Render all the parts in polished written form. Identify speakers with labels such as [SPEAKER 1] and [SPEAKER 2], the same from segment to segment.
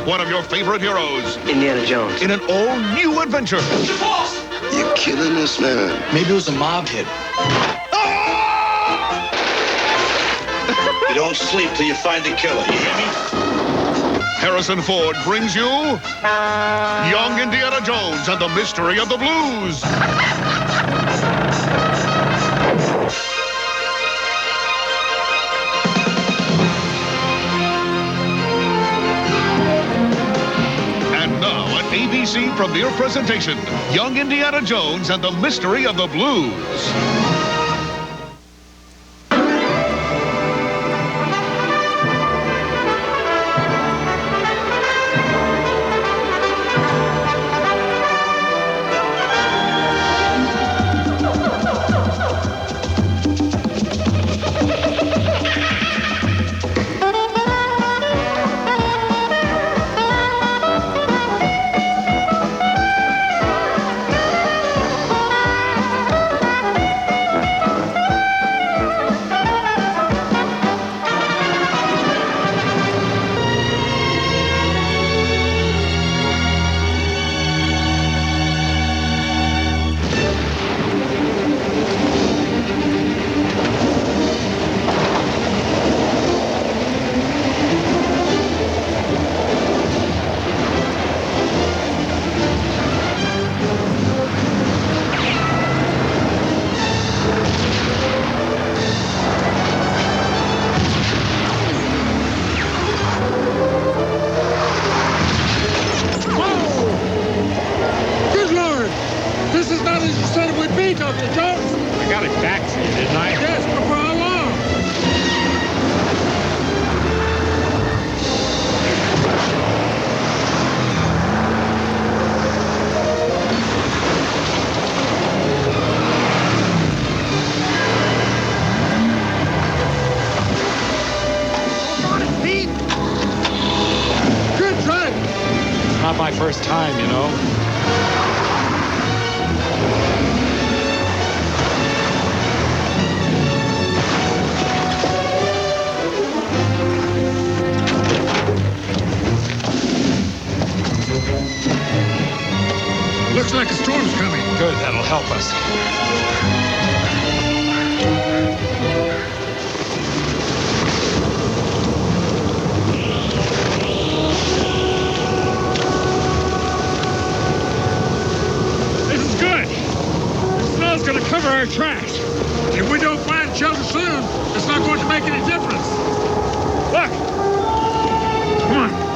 [SPEAKER 1] one of your favorite heroes.
[SPEAKER 2] Indiana Jones.
[SPEAKER 1] In an all-new adventure.
[SPEAKER 3] Boss!
[SPEAKER 4] You're killing this man.
[SPEAKER 5] Maybe it was a mob hit.
[SPEAKER 3] You don't sleep till you find the killer, you hear me?
[SPEAKER 1] Harrison Ford brings you Young Indiana Jones and the Mystery of the Blues. And now, an ABC premiere presentation, Young Indiana Jones and the Mystery of the Blues.
[SPEAKER 6] I got it back for you, didn't I?
[SPEAKER 7] Yes, but for how long?
[SPEAKER 6] Hold on, Pete!
[SPEAKER 7] Good driving.
[SPEAKER 6] It's not my first time, you know.
[SPEAKER 7] Looks like a storm's coming.
[SPEAKER 6] Good, that'll help us.
[SPEAKER 7] This is good. The snow's gonna cover our tracks. If we don't find shelter soon, it's not going to make any difference. Look. Come on.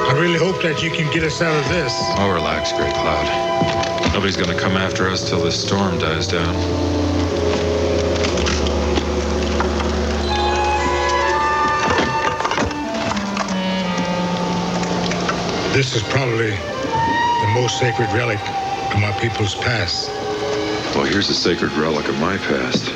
[SPEAKER 7] I really hope that you can get us out of this.
[SPEAKER 8] Oh, relax, Great Cloud. Nobody's gonna come after us till this storm dies down.
[SPEAKER 7] This is probably the most sacred relic of my people's past.
[SPEAKER 8] Well, here's a sacred relic of my past.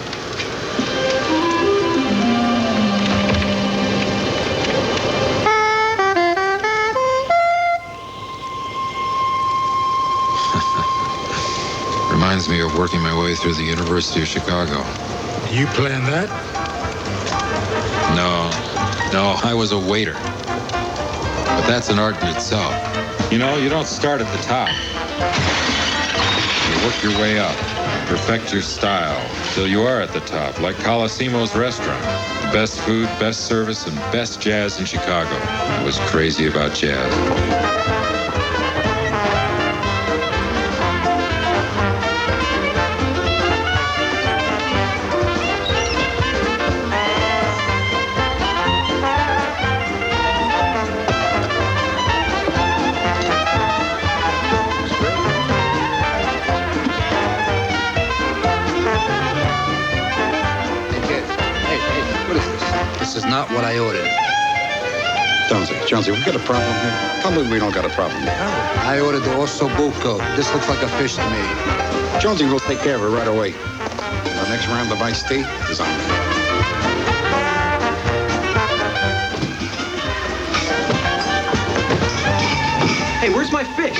[SPEAKER 8] Reminds me of working my way through the University of Chicago.
[SPEAKER 7] You planned that?
[SPEAKER 8] No, I was a waiter. But that's an art in itself. You know, you don't start at the top. You work your way up, perfect your style, till you are at the top, like Colosimo's restaurant. Best food, best service, and best jazz in Chicago. I was crazy about jazz.
[SPEAKER 5] This is not what I ordered.
[SPEAKER 4] Jonesy, we got a problem here? Tell me we don't got a problem here.
[SPEAKER 5] I ordered the osso buco. This looks like a fish to me.
[SPEAKER 4] Jonesy will take care of it right away. The next round of iced tea is on.
[SPEAKER 2] Hey, where's my fish?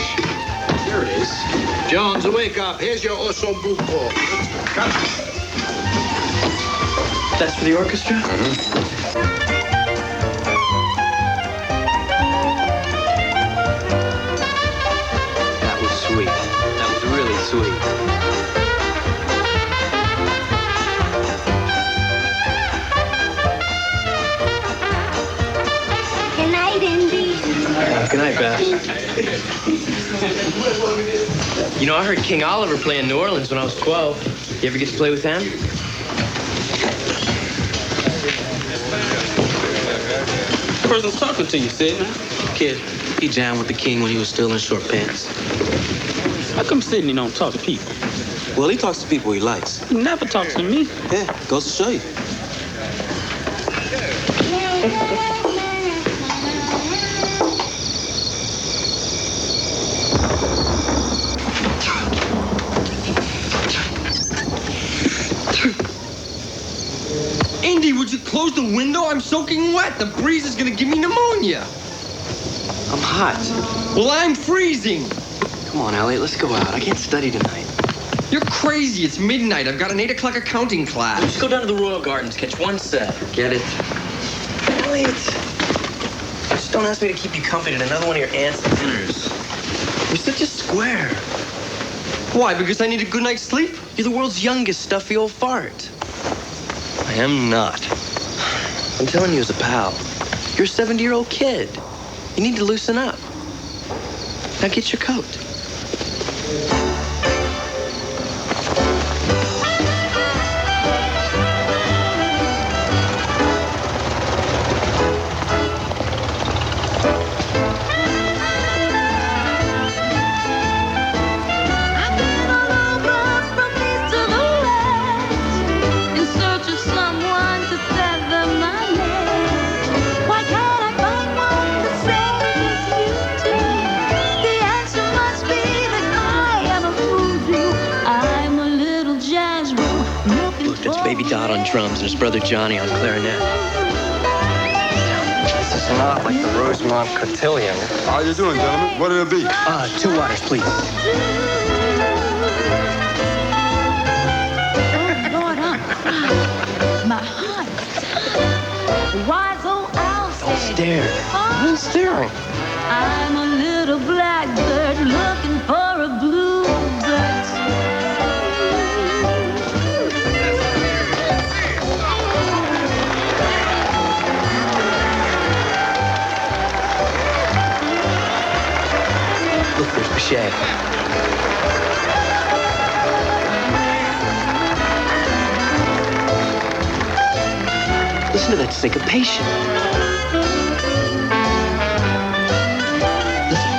[SPEAKER 4] Here
[SPEAKER 5] There it is. Jones, wake up. Here's your osso buco.
[SPEAKER 2] That's for the orchestra? That was sweet. That was really sweet.
[SPEAKER 9] Good night, Indy.
[SPEAKER 2] Good night, Bash. You know, I heard King Oliver play in New Orleans when I was 12. You ever get to play with him?
[SPEAKER 10] Person's talking to you, Sid. Kid, he jammed with the king when he was still in short pants. How come Sidney don't talk to people? Well, he talks to people he likes. He never talks to me. Yeah, goes to show you.
[SPEAKER 2] Indy, would you close the window? I'm soaking wet. The breeze is gonna give me pneumonia.
[SPEAKER 10] I'm hot.
[SPEAKER 2] Well, I'm freezing.
[SPEAKER 10] Come on, Elliot, let's go out. I can't study tonight.
[SPEAKER 2] You're crazy. It's midnight. I've got an 8 o'clock accounting class.
[SPEAKER 10] Let's go down to the Royal Gardens, catch one set.
[SPEAKER 2] Get it?
[SPEAKER 10] Elliot, just don't ask me to keep you company at another one of your aunt's dinners. You're such a square.
[SPEAKER 2] Why? Because I need a good night's sleep?
[SPEAKER 10] You're the world's youngest stuffy old fart.
[SPEAKER 2] I am not.
[SPEAKER 10] I'm telling you as a pal. You're a 70-year-old kid. You need to loosen up. Now get your coat. Baby Dot on drums and his brother Johnny on clarinet.
[SPEAKER 2] This is not like the Rosemont Cotillion.
[SPEAKER 4] How you doing, gentlemen? What did it be?
[SPEAKER 10] 2 waters, please.
[SPEAKER 9] My heart. Why so outside?
[SPEAKER 10] Don't stare.
[SPEAKER 2] I'm staring.
[SPEAKER 9] I'm a little blackbird looking for a bluebird.
[SPEAKER 10] Look, there's Bichet. Listen to that syncopation. Listen.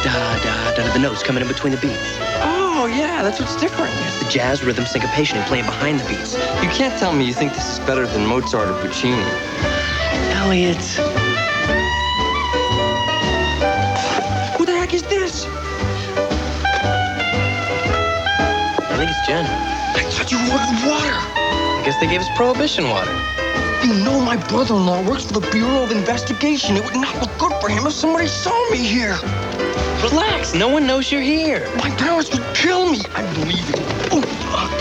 [SPEAKER 10] Da, da, da, the notes coming in between the beats.
[SPEAKER 2] Oh, yeah, that's what's different.
[SPEAKER 10] There's the jazz rhythm syncopation and playing behind the beats.
[SPEAKER 2] You can't tell me you think this is better than Mozart or Puccini.
[SPEAKER 10] Elliot. Who the heck is this? I think it's Jen.
[SPEAKER 2] I thought you ordered water.
[SPEAKER 10] I guess they gave us prohibition water.
[SPEAKER 2] You know my brother-in-law works for the Bureau of Investigation. It would not look good for him if somebody saw me here.
[SPEAKER 10] Relax, no one knows you're here.
[SPEAKER 2] My parents would kill me. I'm leaving. Oh,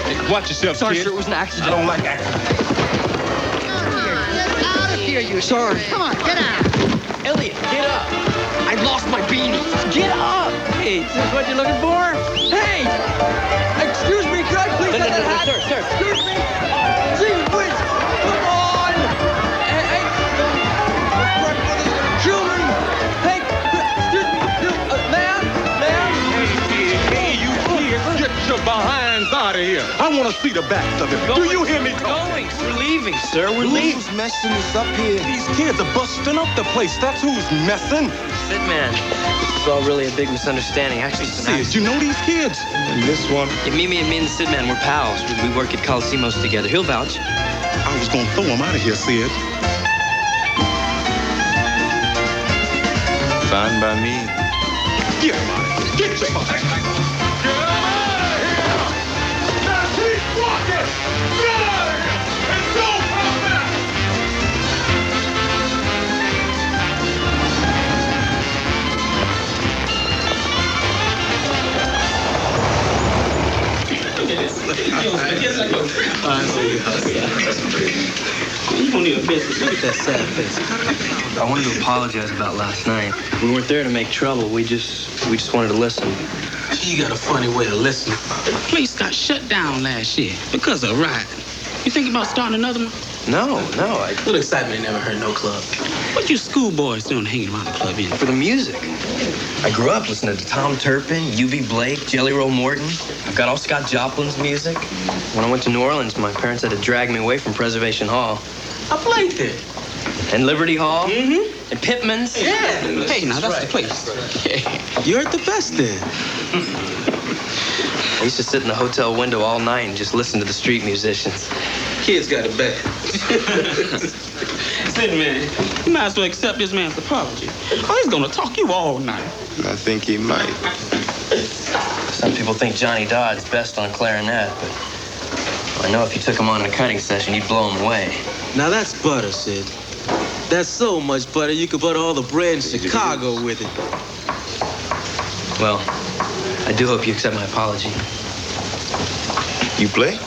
[SPEAKER 6] Hey, watch yourself,
[SPEAKER 2] sorry,
[SPEAKER 6] kid.
[SPEAKER 2] sir, it was an accident.
[SPEAKER 6] I don't like accidents.
[SPEAKER 11] Get out of here, you
[SPEAKER 2] Sorry.
[SPEAKER 11] Come on, get out.
[SPEAKER 10] Elliot, get up.
[SPEAKER 2] I lost my beanie.
[SPEAKER 10] Get up. Hey, is this what you're looking for?
[SPEAKER 2] Hey! Excuse me, could I please have that hat?
[SPEAKER 10] sir.
[SPEAKER 2] Excuse me. Gee whiz, come on. Hey. Children. Hey, excuse me. Ma'am.
[SPEAKER 6] Hey, you kids, get your behinds out of here. I want to see the backs of it. Do you hear me talking?
[SPEAKER 10] We're leaving, sir. We're leaving.
[SPEAKER 5] Who's messing this up here?
[SPEAKER 6] These kids are busting up the place. That's who's messing.
[SPEAKER 10] Sid, man. This is all really a big misunderstanding. Actually, it's an
[SPEAKER 6] Sid,
[SPEAKER 10] accident.
[SPEAKER 6] you know these kids? And this one.
[SPEAKER 10] Yeah, me and the Sid man, we're pals. We work at Coliseumos together. He'll vouch.
[SPEAKER 6] I was going to throw him out of here, Sid.
[SPEAKER 8] Fine by me.
[SPEAKER 6] Get him out of here. Get him out of here. Get him out of here. Now keep walking. Get out of here. And don't come back.
[SPEAKER 10] You don't need a business. Look at that sad face.
[SPEAKER 12] I wanted to apologize about last night. We weren't there to make trouble. We just wanted to listen.
[SPEAKER 10] You got a funny way of listening. The place got shut down last year because of a riot. You think about starting another one?
[SPEAKER 12] No.
[SPEAKER 10] Little excitement ain't never hurt no club. What you schoolboys doing hanging around the club anyway?
[SPEAKER 12] For the music. I grew up listening to Tom Turpin, U.B. Blake, Jelly Roll Morton. I've got all Scott Joplin's music. When I went to New Orleans, my parents had to drag me away from Preservation Hall.
[SPEAKER 10] I played there.
[SPEAKER 12] And Liberty Hall.
[SPEAKER 10] Mm-hmm.
[SPEAKER 12] And Pittman's.
[SPEAKER 10] Yeah. Hey, now that's the place. Yeah. You're at the best then.
[SPEAKER 12] I used to sit in the hotel window all night and just listen to the street musicians.
[SPEAKER 10] Kids got it bad. Sid, man, you might as well accept this man's apology. Oh, he's gonna talk you all night.
[SPEAKER 13] I think he might.
[SPEAKER 12] Some people think Johnny Dodd's best on clarinet, but I know if you took him on in a cutting session, you'd blow him away.
[SPEAKER 10] Now that's butter, Sid. That's so much butter you could butter all the bread in Chicago with it.
[SPEAKER 12] Well, I do hope you accept my apology.
[SPEAKER 13] You play?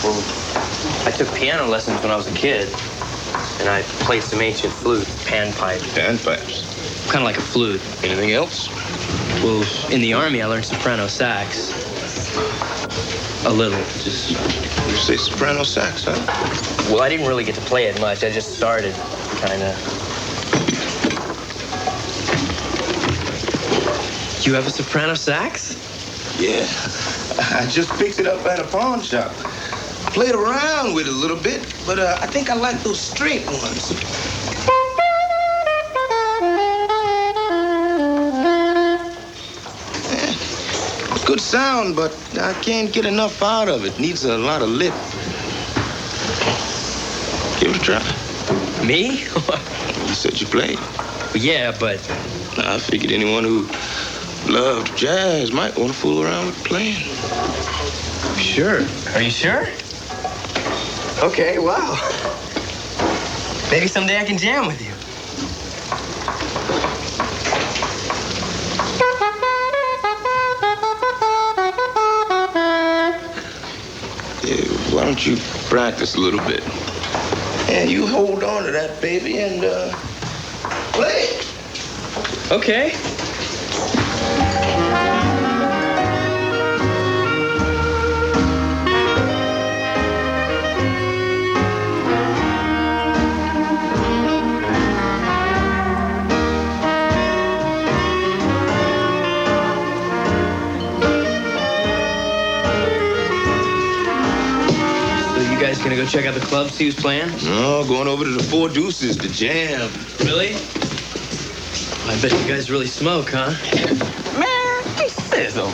[SPEAKER 12] Well, I took piano lessons when I was a kid, and I played some ancient flute, panpipe.
[SPEAKER 13] Panpipes.
[SPEAKER 12] Kind of like a flute.
[SPEAKER 13] Anything else?
[SPEAKER 12] Well, in the Army, I learned soprano sax. A little, just...
[SPEAKER 13] You say soprano sax, huh?
[SPEAKER 12] Well, I didn't really get to play it much. I just started, kind of. You have a soprano sax?
[SPEAKER 13] Yeah. I just picked it up at a pawn shop. Played around with it a little bit, but I think I like those straight ones. Yeah. Good sound, but I can't get enough out of it. Needs a lot of lip. Give it a try.
[SPEAKER 12] Me?
[SPEAKER 13] You said you played.
[SPEAKER 12] Yeah, but...
[SPEAKER 13] I figured anyone who loved jazz might want to fool around with playing.
[SPEAKER 12] Sure. Are you sure? Okay, wow. Maybe someday I can jam with you.
[SPEAKER 13] Yeah, why don't you practice a little bit? And you hold on to that baby and play.
[SPEAKER 12] Okay. You guys gonna go check out the club, see who's playing?
[SPEAKER 13] No, going over to the Four Deuces to jam.
[SPEAKER 12] Really? I bet you guys really smoke, huh?
[SPEAKER 10] Man, we sizzle.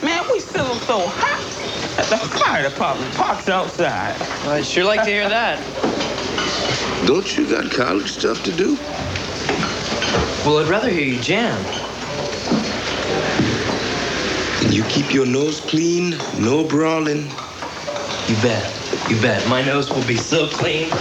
[SPEAKER 10] Man, we sizzle so hot that the fire department parks outside.
[SPEAKER 12] I'd sure like to hear that.
[SPEAKER 13] Don't you got college stuff to do?
[SPEAKER 12] Well, I'd rather hear you jam.
[SPEAKER 13] And you keep your nose clean, no brawling.
[SPEAKER 12] You bet. You bet. My nose will be so clean.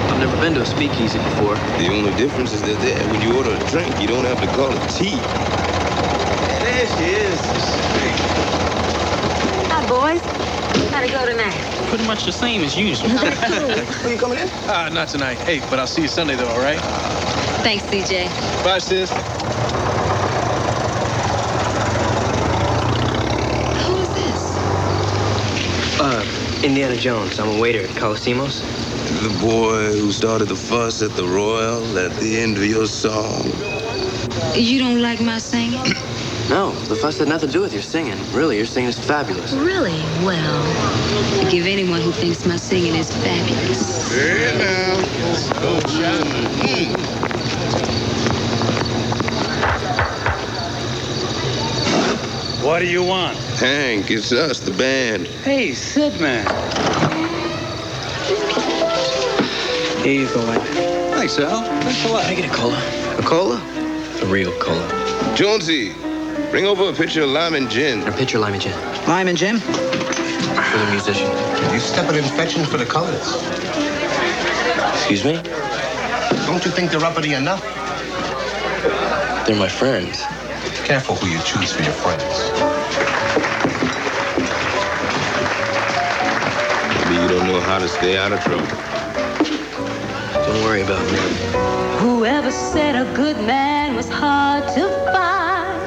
[SPEAKER 12] I've never been to a speakeasy before.
[SPEAKER 13] The only difference is that there, when you order a drink, you don't have to call it tea.
[SPEAKER 10] Yeah, there she is.
[SPEAKER 9] Hi, boys. How'd it go tonight?
[SPEAKER 10] Pretty much the same as usual.
[SPEAKER 13] Who you coming in?
[SPEAKER 14] Not tonight. Hey, but I'll see you Sunday, though, all right?
[SPEAKER 9] Thanks, CJ.
[SPEAKER 14] Bye, sis.
[SPEAKER 9] Who is this?
[SPEAKER 12] Indiana Jones. I'm a waiter at Coliseumos.
[SPEAKER 13] The boy who started the fuss at the Royal at the end of your song.
[SPEAKER 9] You don't like my singing?
[SPEAKER 12] No, the fuss had nothing to do with your singing. Really, your singing is fabulous.
[SPEAKER 9] Really? Well, I give anyone who thinks my singing is fabulous.
[SPEAKER 13] Hey, now.
[SPEAKER 14] What do you want?
[SPEAKER 13] Hank, it's us, the band.
[SPEAKER 14] Hey, Sid, man. Here you go, Mike. Thanks, Al. Thanks a lot.
[SPEAKER 12] Can I get a cola? A cola? A real cola.
[SPEAKER 13] Jonesy, bring over a pitcher of lime and gin.
[SPEAKER 12] A pitcher of lime and gin.
[SPEAKER 11] Lime and gin?
[SPEAKER 12] For the musician.
[SPEAKER 4] You stepping in fetching for the colors.
[SPEAKER 12] Excuse me?
[SPEAKER 3] Don't you think they're uppity enough?
[SPEAKER 12] They're my friends.
[SPEAKER 3] Careful who you choose for your friends.
[SPEAKER 13] Maybe you don't know how to stay out of trouble.
[SPEAKER 12] Don't worry about me.
[SPEAKER 9] Whoever said a good man was hard to find,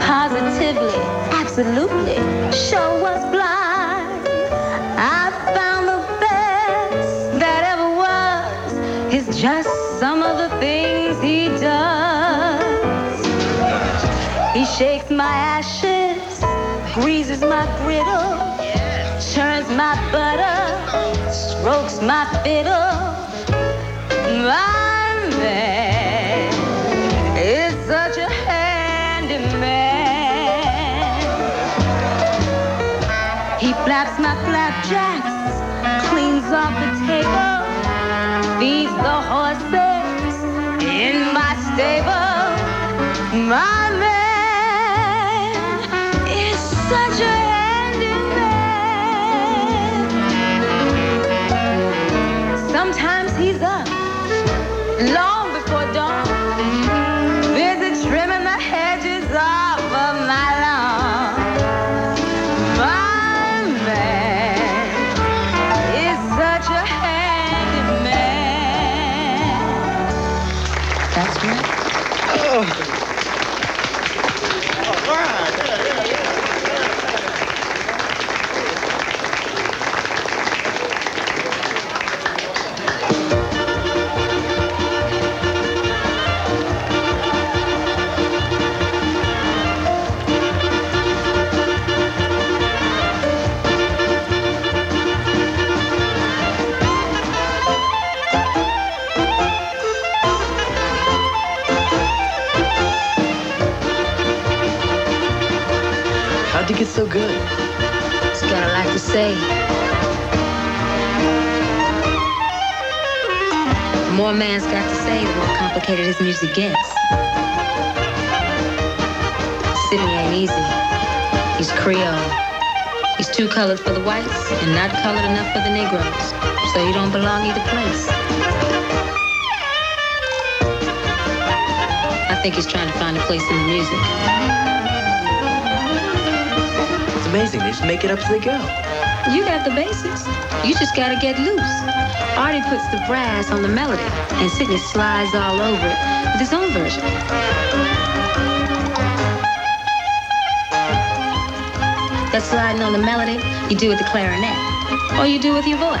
[SPEAKER 9] positively, absolutely, sure was blind. I found the best that ever was is just some of the things he does. He shakes my ashes, greases my griddle, churns my butter, strokes my fiddle. My man is such a handy man. He flaps my flapjacks, cleans off the table, feeds the horses in my stable. My man is such a handy man. Sometimes he's up long before dawn, busy trimming the hedges off of my lawn. My man is such a handy man. That's right.
[SPEAKER 12] Oh. How'd you get so good?
[SPEAKER 9] It's got a lot to say. The more a man's got to say, the more complicated his music gets. Sydney ain't easy. He's Creole. He's too colored for the whites and not colored enough for the Negroes. So he don't belong either place. I think he's trying to find a place in the music.
[SPEAKER 12] It's amazing. They just make it up as they go.
[SPEAKER 9] You got the basics. You just gotta get loose. Artie puts the brass on the melody, and Sidney slides all over it with his own version. That sliding on the melody, you do with the clarinet, or you do with your voice.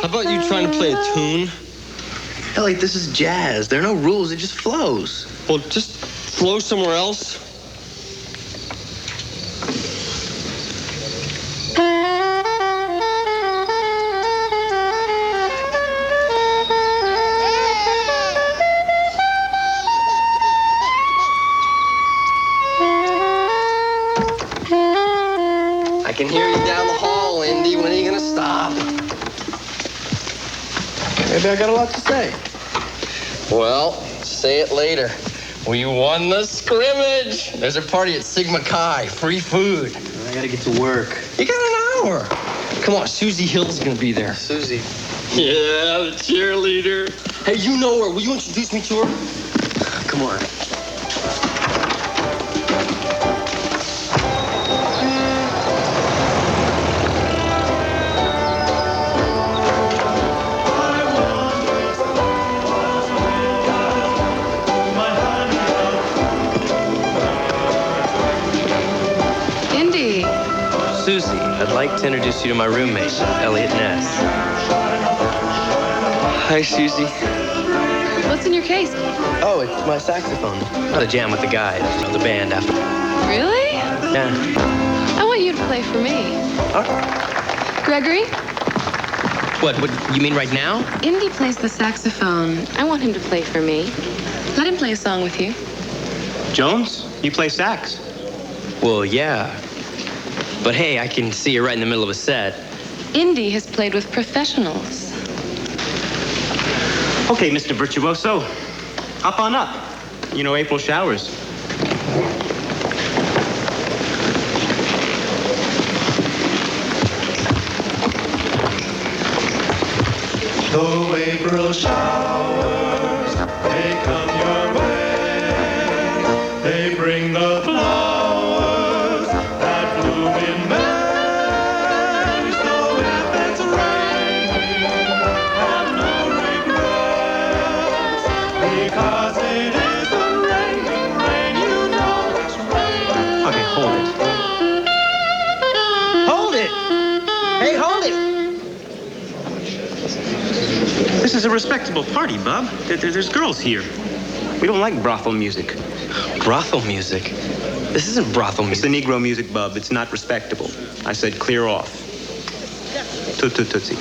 [SPEAKER 12] How about you trying to play a tune? Elliot, this is jazz. There are no rules. It just flows. Well, just flow somewhere else. I can hear you down the hall, Indy. When are you gonna stop? Maybe I got a lot to say. Well, say it later. We won the scrimmage. There's a party at Sigma Chi. Free food. I gotta get to work. You got an hour. Come on, Susie Hill's gonna be there. Susie? Yeah, the cheerleader. Hey, you know her. Will you introduce me to her? Come on. Susie, I'd like to introduce you to my roommate, Elliot Ness. Hi, Susie.
[SPEAKER 15] What's in your case?
[SPEAKER 12] Oh, it's my saxophone. Got a jam with the guys, the band after.
[SPEAKER 15] Really?
[SPEAKER 12] Yeah.
[SPEAKER 15] I want you to play for me. Gregory?
[SPEAKER 12] What, you mean right now?
[SPEAKER 15] Indy plays the saxophone. I want him to play for me. Let him play a song with you.
[SPEAKER 14] Jones, you play sax.
[SPEAKER 12] Well, yeah. But hey, I can see you right in the middle of a set.
[SPEAKER 15] Indy has played with professionals.
[SPEAKER 14] Okay, Mr. Virtuoso, hop on up. You know, April showers.
[SPEAKER 6] Though April showers may come your way, they bring the flowers that bloom in May. So if it's raining, have no regrets, because it isn't raining rain, you know it's raining.
[SPEAKER 14] Okay, hold it. Hold it! Hey, hold it! This is a respectable party, Bob. There's girls here. We don't like brothel music.
[SPEAKER 12] Brothel music? This isn't brothel music.
[SPEAKER 14] It's the Negro music, Bub. It's not respectable. I said clear off. Tootsie.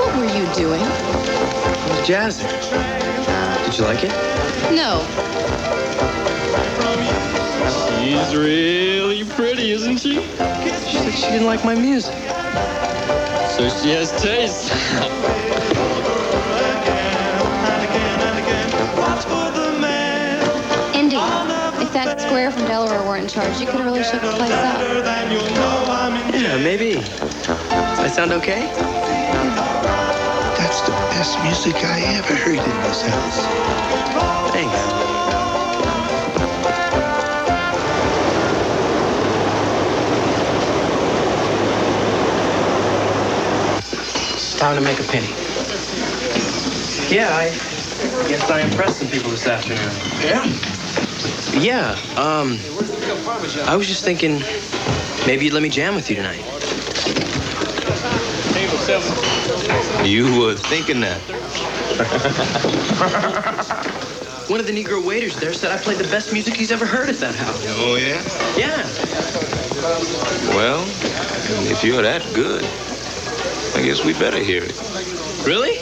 [SPEAKER 15] What were you doing?
[SPEAKER 12] I was jazzing. Did you like it?
[SPEAKER 15] No.
[SPEAKER 12] She's really pretty, isn't she? She said she didn't like my music. So she has taste.
[SPEAKER 16] Indy, if that square from Delaware weren't in charge, you could have really shook the place up.
[SPEAKER 12] Yeah, maybe. Does that sound okay?
[SPEAKER 3] That's the best music I ever heard in this house.
[SPEAKER 12] Thanks. It's time to make a penny. Yeah, I guess I impressed some people this afternoon.
[SPEAKER 3] Yeah?
[SPEAKER 12] Yeah, I was just thinking maybe you'd let me jam with you tonight.
[SPEAKER 14] Table 7.
[SPEAKER 13] You were thinking that.
[SPEAKER 12] One of the Negro waiters there said I played the best music he's ever heard at that house.
[SPEAKER 13] Oh, yeah?
[SPEAKER 12] Yeah.
[SPEAKER 13] Well, if you're that good, I guess we better hear it.
[SPEAKER 12] Really?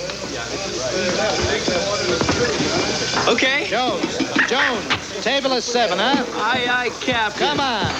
[SPEAKER 12] Okay.
[SPEAKER 17] Jones, table is 7, huh?
[SPEAKER 12] Aye, Captain.
[SPEAKER 17] Come on.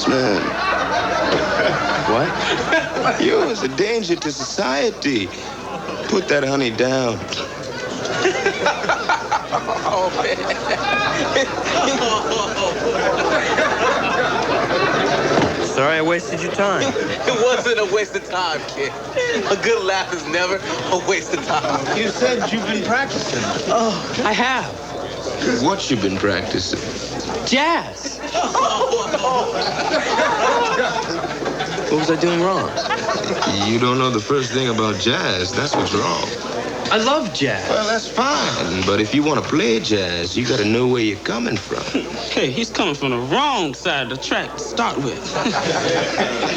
[SPEAKER 13] Man. What? You is a danger to society. Put that honey down.
[SPEAKER 12] Oh, man. Sorry I wasted your time.
[SPEAKER 10] It wasn't a waste of time, kid. A good laugh is never a waste of time.
[SPEAKER 13] You said you've been practicing.
[SPEAKER 12] Oh, I have.
[SPEAKER 13] What you been practicing?
[SPEAKER 12] Jazz. What was I doing wrong?
[SPEAKER 13] You don't know the first thing about jazz. That's what's wrong.
[SPEAKER 12] I love jazz.
[SPEAKER 13] Well, that's fine. But if you want to play jazz, you got to know where you're coming from.
[SPEAKER 10] Hey, he's coming from the wrong side of the track to start with.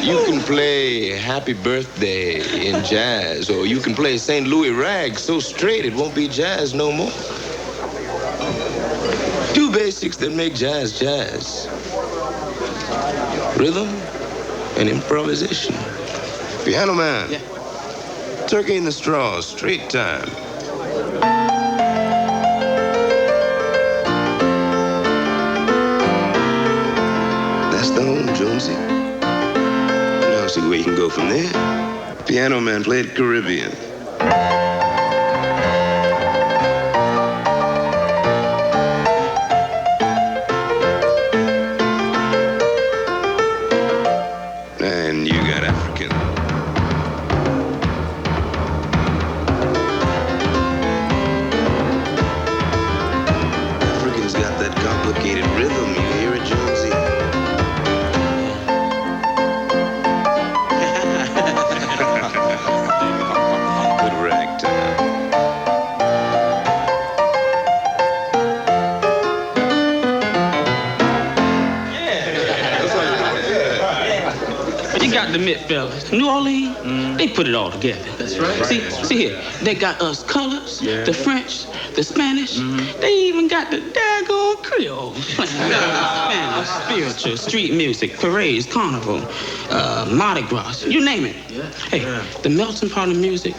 [SPEAKER 13] You can play Happy Birthday in jazz, or you can play St. Louis Rag so straight it won't be jazz no more. Two basics that make jazz jazz. Rhythm and improvisation. Piano man.
[SPEAKER 10] Yeah.
[SPEAKER 13] Turkey in the straws, straight time. That's the home, Jonesy. Now see where you can go from there. Piano Man played Caribbean. And you got African. African's got that complicated rhythm. You hear it, Jonesy? Good ragtime.
[SPEAKER 10] But you got to admit, fellas, New Orleans, they put it all together. That's right. See here, they got us colors, the French, the Spanish. They even got the daggone Creole playing Spanish, spiritual, street music, parades, carnival, Mardi Gras, you name it. Hey, the melting pot of music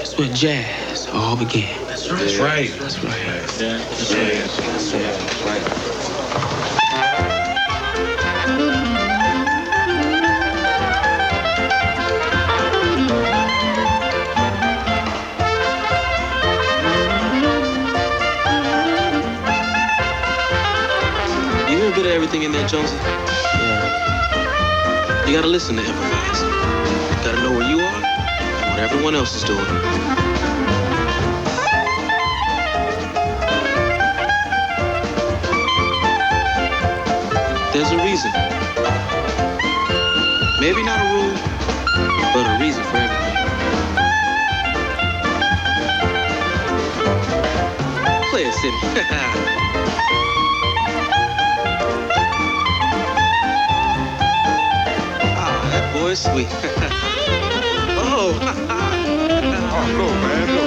[SPEAKER 10] is where jazz all began. That's right.
[SPEAKER 6] That's right.
[SPEAKER 10] That's right.
[SPEAKER 6] Yeah. That's right. That's right.
[SPEAKER 10] You hear a bit of everything in there, Jonesy? Yeah. You gotta listen to improvise. You gotta know where you are and what everyone else is doing. There's a reason. Maybe not a rule, but a reason for everything. Play it, Sidney. That boy's sweet. Oh.
[SPEAKER 6] Oh, go, man, go.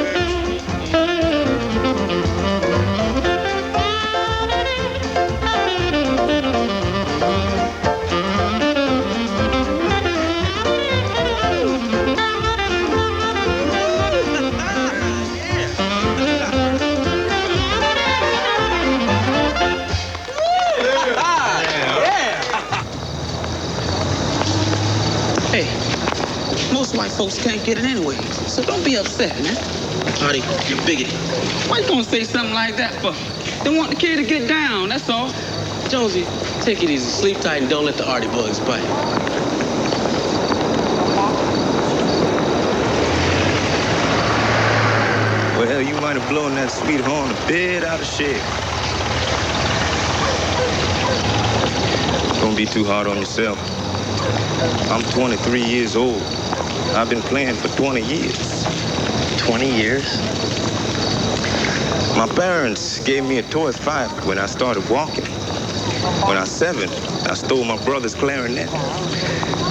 [SPEAKER 10] Hey, most white folks can't get it anyway, so don't be upset, man. Artie, you're bigoted. Why you gonna say something like that for? They want the kid to get down, that's all. Jonesy, take it easy, sleep tight, and don't let the Artie bugs bite.
[SPEAKER 13] Well, you might have blown that sweet horn a bit out of shape. Don't be too hard on yourself. I'm 23 years old. I've been playing for 20 years.
[SPEAKER 12] 20 years?
[SPEAKER 13] My parents gave me a toy fife when I started walking. When I was 7, I stole my brother's clarinet.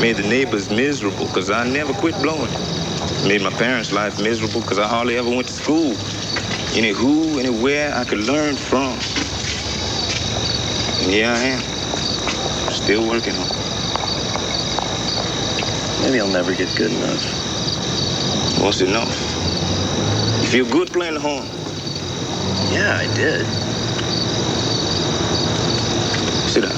[SPEAKER 13] Made the neighbors miserable because I never quit blowing. Made my parents' life miserable because I hardly ever went to school. Any who, anywhere I could learn from. And here I am, still working on it.
[SPEAKER 12] Maybe I'll never get good enough.
[SPEAKER 13] What's enough? You feel good playing the horn?
[SPEAKER 12] Yeah, I did.
[SPEAKER 13] Sit down.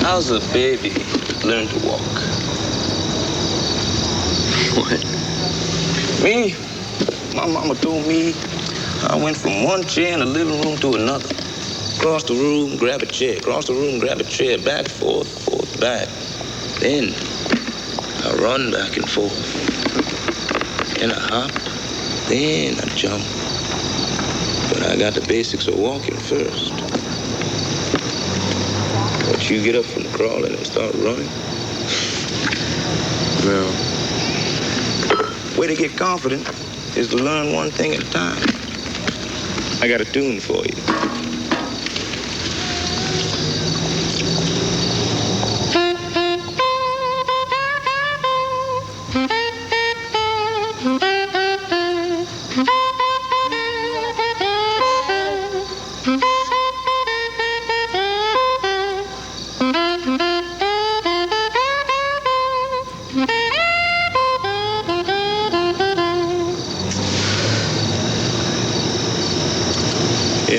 [SPEAKER 13] How's a baby learn to walk?
[SPEAKER 12] What?
[SPEAKER 13] Me? My mama told me I went from one chair in the living room to another. Across the room, grab a chair. Across the room, grab a chair. Back, forth, back. Then I run back and forth. Then I hop. Then I jump. But I got the basics of walking first. But you get up from crawling and start running. Well, way to get confident is to learn one thing at a time. I got a tune for you.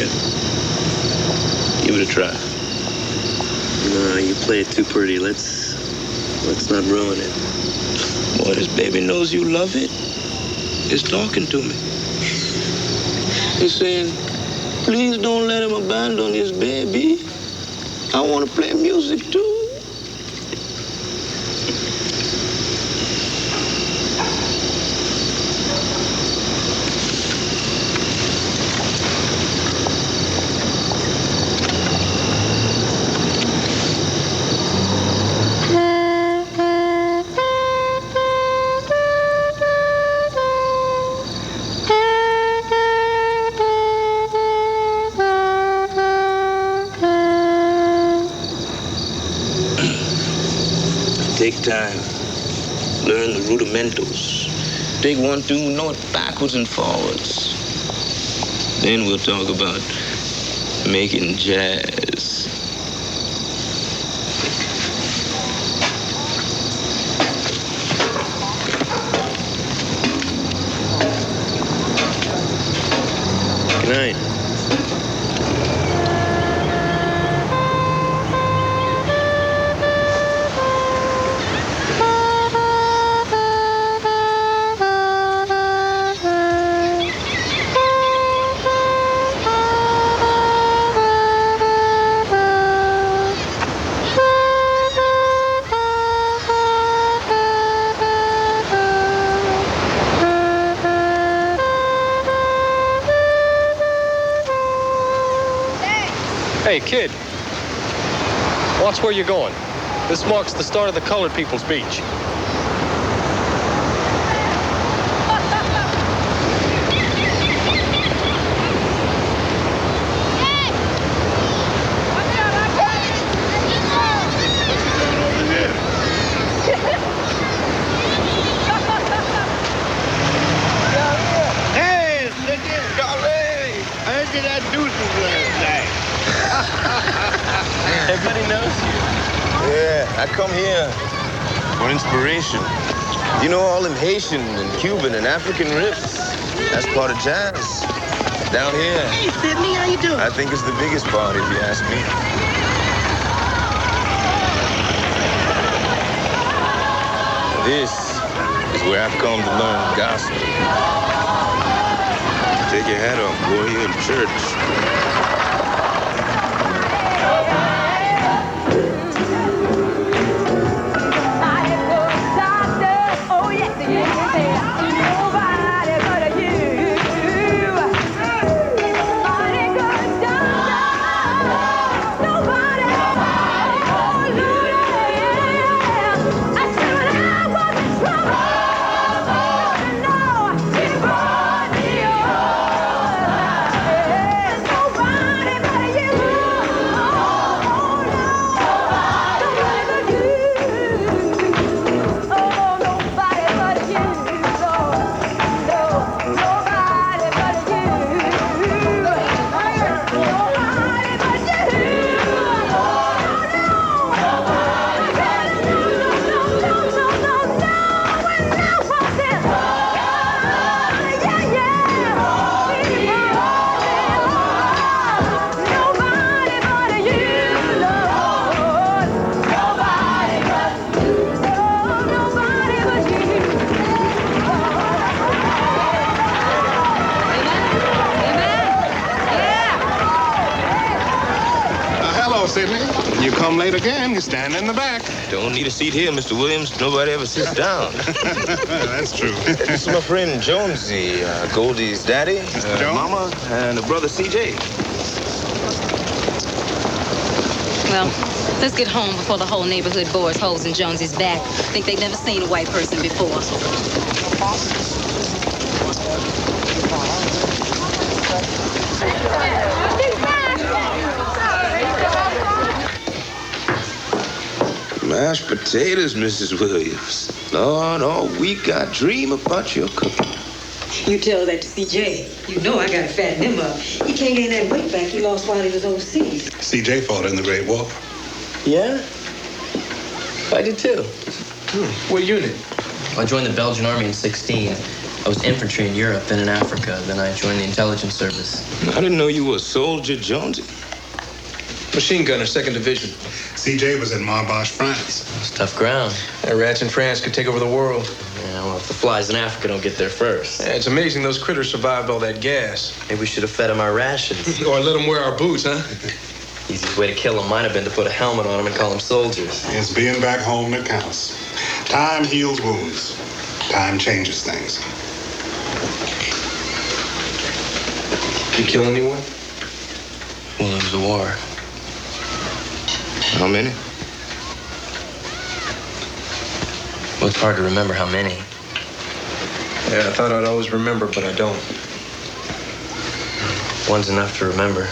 [SPEAKER 13] Here. Give it a try.
[SPEAKER 10] No, you play it too pretty. Let's not ruin it.
[SPEAKER 13] Boy, this baby knows you love it. It's talking to me. It's saying, please don't let him abandon his baby. I want to play music too. Take time. Learn the rudimentals. Take 1, 2, know it backwards and forwards. Then we'll talk about making jazz.
[SPEAKER 10] Good night.
[SPEAKER 18] Hey, kid. Watch where you're going. This marks the start of the colored people's beach.
[SPEAKER 6] Hey, look at Golly. I heard you that deuces last night.
[SPEAKER 10] Everybody knows you.
[SPEAKER 13] Yeah, I come here for inspiration. You know, all them Haitian and Cuban and African riffs, that's part of jazz. Down here.
[SPEAKER 11] Hey, Sydney, how you doing?
[SPEAKER 13] I think it's the biggest part, if you ask me. This is where I've come to learn gospel. Take your hat off, boy. You're in church.
[SPEAKER 6] Sydney. You come late again, you stand in the back.
[SPEAKER 13] Don't need a seat here, Mr. Williams. Nobody ever sits down.
[SPEAKER 6] That's true.
[SPEAKER 13] This is my friend Jonesy, Goldie's daddy, mama, and a brother CJ.
[SPEAKER 19] Well, let's get home before the whole neighborhood bores holes in Jonesy's back. Think they've never seen a white person before.
[SPEAKER 13] Mashed potatoes, Mrs. Williams. Lord, all week I dream about your cooking.
[SPEAKER 20] You tell that to CJ. You know I gotta fatten him up. He can't gain that weight back he lost while he was overseas.
[SPEAKER 6] CJ fought in the Great War.
[SPEAKER 12] Yeah? I did too.
[SPEAKER 10] What unit?
[SPEAKER 12] I joined the Belgian army in '16. I was infantry in Europe, then in Africa, then I joined the intelligence service.
[SPEAKER 13] I didn't know you were a soldier, Jonesy.
[SPEAKER 21] Machine gunner, 2nd Division.
[SPEAKER 4] CJ was in Marboche, France.
[SPEAKER 12] It's tough ground.
[SPEAKER 21] Rats in France could take over the world.
[SPEAKER 12] Yeah, well, if the flies in Africa don't get there first.
[SPEAKER 21] Yeah, it's amazing those critters survived all that gas.
[SPEAKER 12] Maybe we should have fed them our rations.
[SPEAKER 21] Or let them wear our boots, huh?
[SPEAKER 12] Easiest way to kill them might have been to put a helmet on them and call them soldiers.
[SPEAKER 4] It's being back home that counts. Time heals wounds. Time changes things.
[SPEAKER 21] You kill anyone?
[SPEAKER 12] Well, it was a war.
[SPEAKER 13] How many?
[SPEAKER 12] Well, it's hard to remember how many.
[SPEAKER 21] Yeah, I thought I'd always remember, but I don't.
[SPEAKER 12] One's enough to remember.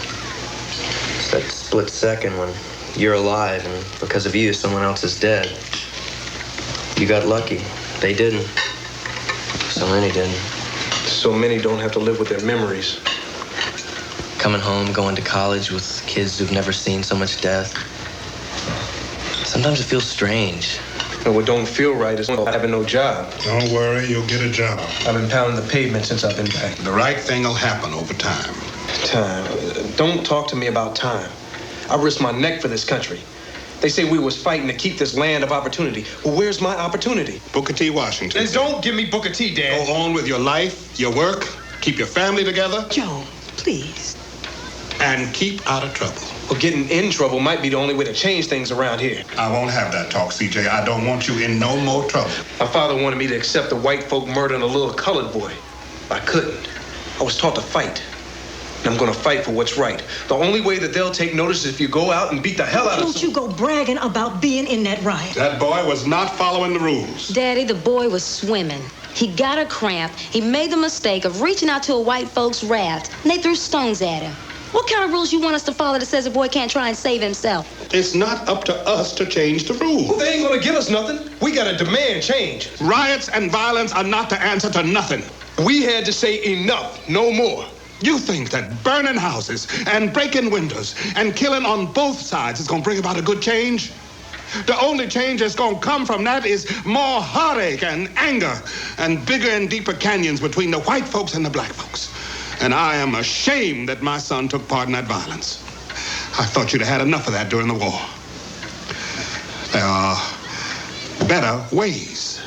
[SPEAKER 12] It's that split second when you're alive and because of you, someone else is dead. You got lucky. They didn't. So many didn't.
[SPEAKER 21] So many don't have to live with their memories.
[SPEAKER 12] Coming home, going to college with kids who've never seen so much death. Sometimes it feels strange.
[SPEAKER 21] And what don't feel right is having no job.
[SPEAKER 4] Don't worry, you'll get a job.
[SPEAKER 21] I've been pounding the pavement since I've been back.
[SPEAKER 4] The right thing will happen over time.
[SPEAKER 21] Time. Don't talk to me about time. I risked my neck for this country. They say we was fighting to keep this land of opportunity. Well, where's my opportunity?
[SPEAKER 4] Booker T. Washington.
[SPEAKER 21] Then don't give me Booker T, Dad.
[SPEAKER 4] Go on with your life, your work, keep your family together.
[SPEAKER 20] Joe, please.
[SPEAKER 4] And keep out of trouble.
[SPEAKER 21] Well, getting in trouble might be the only way to change things around here.
[SPEAKER 4] I won't have that talk, CJ. I don't want you in no more trouble.
[SPEAKER 21] My father wanted me to accept the white folk murdering a little colored boy. I couldn't. I was taught to fight. And I'm gonna fight for what's right. The only way that they'll take notice is if you go out and beat the hell out of
[SPEAKER 20] Don't you go bragging about being in that riot.
[SPEAKER 4] That boy was not following the rules.
[SPEAKER 19] Daddy, the boy was swimming. He got a cramp. He made the mistake of reaching out to a white folks raft, and they threw stones at him. What kind of rules you want us to follow that says a boy can't try and save himself?
[SPEAKER 4] It's not up to us to change the rules.
[SPEAKER 21] Well, they ain't gonna give us nothing. We gotta demand change.
[SPEAKER 4] Riots and violence are not the answer to nothing.
[SPEAKER 21] We had to say enough, no more.
[SPEAKER 4] You think that burning houses and breaking windows and killing on both sides is going to bring about a good change? The only change that's going to come from that is more heartache and anger and bigger and deeper canyons between the white folks and the black folks. And I am ashamed that my son took part in that violence. I thought you'd have had enough of that during the war. There are better ways.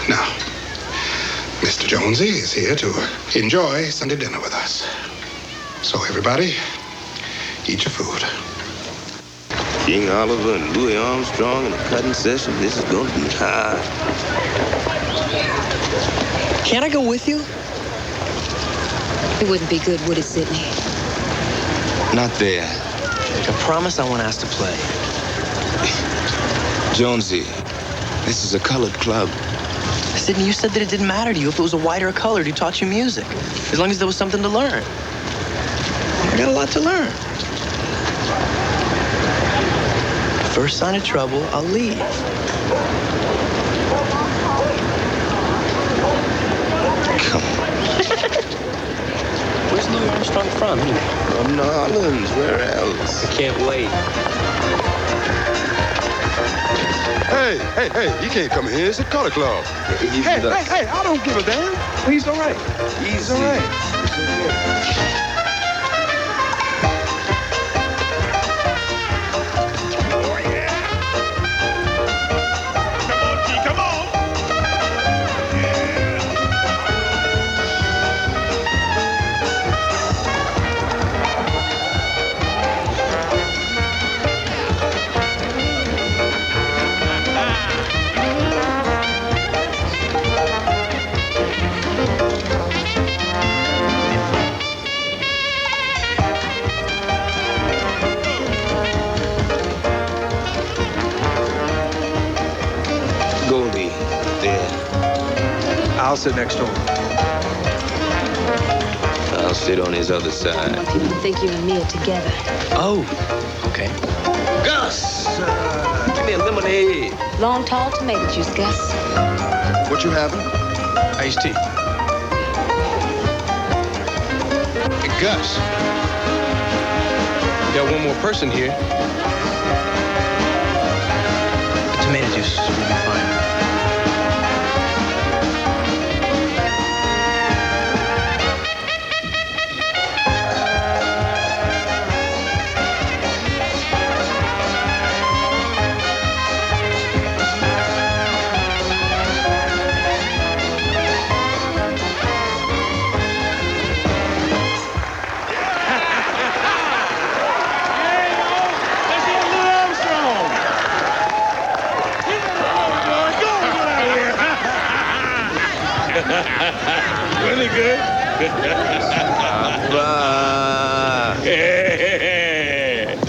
[SPEAKER 4] Now, Mr. Jonesy is here to enjoy Sunday dinner with us. So everybody, eat your food.
[SPEAKER 13] King Oliver and Louis Armstrong in a cutting session. This is going to be hot.
[SPEAKER 20] Can I go with you?
[SPEAKER 19] It wouldn't be good, would it, Sidney?
[SPEAKER 13] Not there.
[SPEAKER 12] I promise I won't ask to play.
[SPEAKER 13] Jonesy, this is a colored club.
[SPEAKER 12] Sidney, you said that it didn't matter to you if it was a white or a colored who taught you music, as long as there was something to learn. I got a lot to learn. First sign of trouble, I'll leave.
[SPEAKER 13] Come on.
[SPEAKER 12] Where's Louis Armstrong from, anyway?
[SPEAKER 13] From New Orleans. Where else?
[SPEAKER 12] I can't wait.
[SPEAKER 6] Hey, you can't come here. It's a color club. Hey, I don't give a damn. He's all right. He's all right.
[SPEAKER 13] Goldie, there.
[SPEAKER 21] I'll sit next to him.
[SPEAKER 13] I'll sit on his other side.
[SPEAKER 19] I didn't think you and me are together.
[SPEAKER 12] Oh, okay.
[SPEAKER 13] Gus, give me a lemonade.
[SPEAKER 19] Long, tall tomato juice, Gus.
[SPEAKER 6] What you having?
[SPEAKER 21] Iced tea.
[SPEAKER 6] Hey, Gus.
[SPEAKER 21] Got one more person here.
[SPEAKER 10] The tomato juice will be fine.
[SPEAKER 6] Really good. Hey.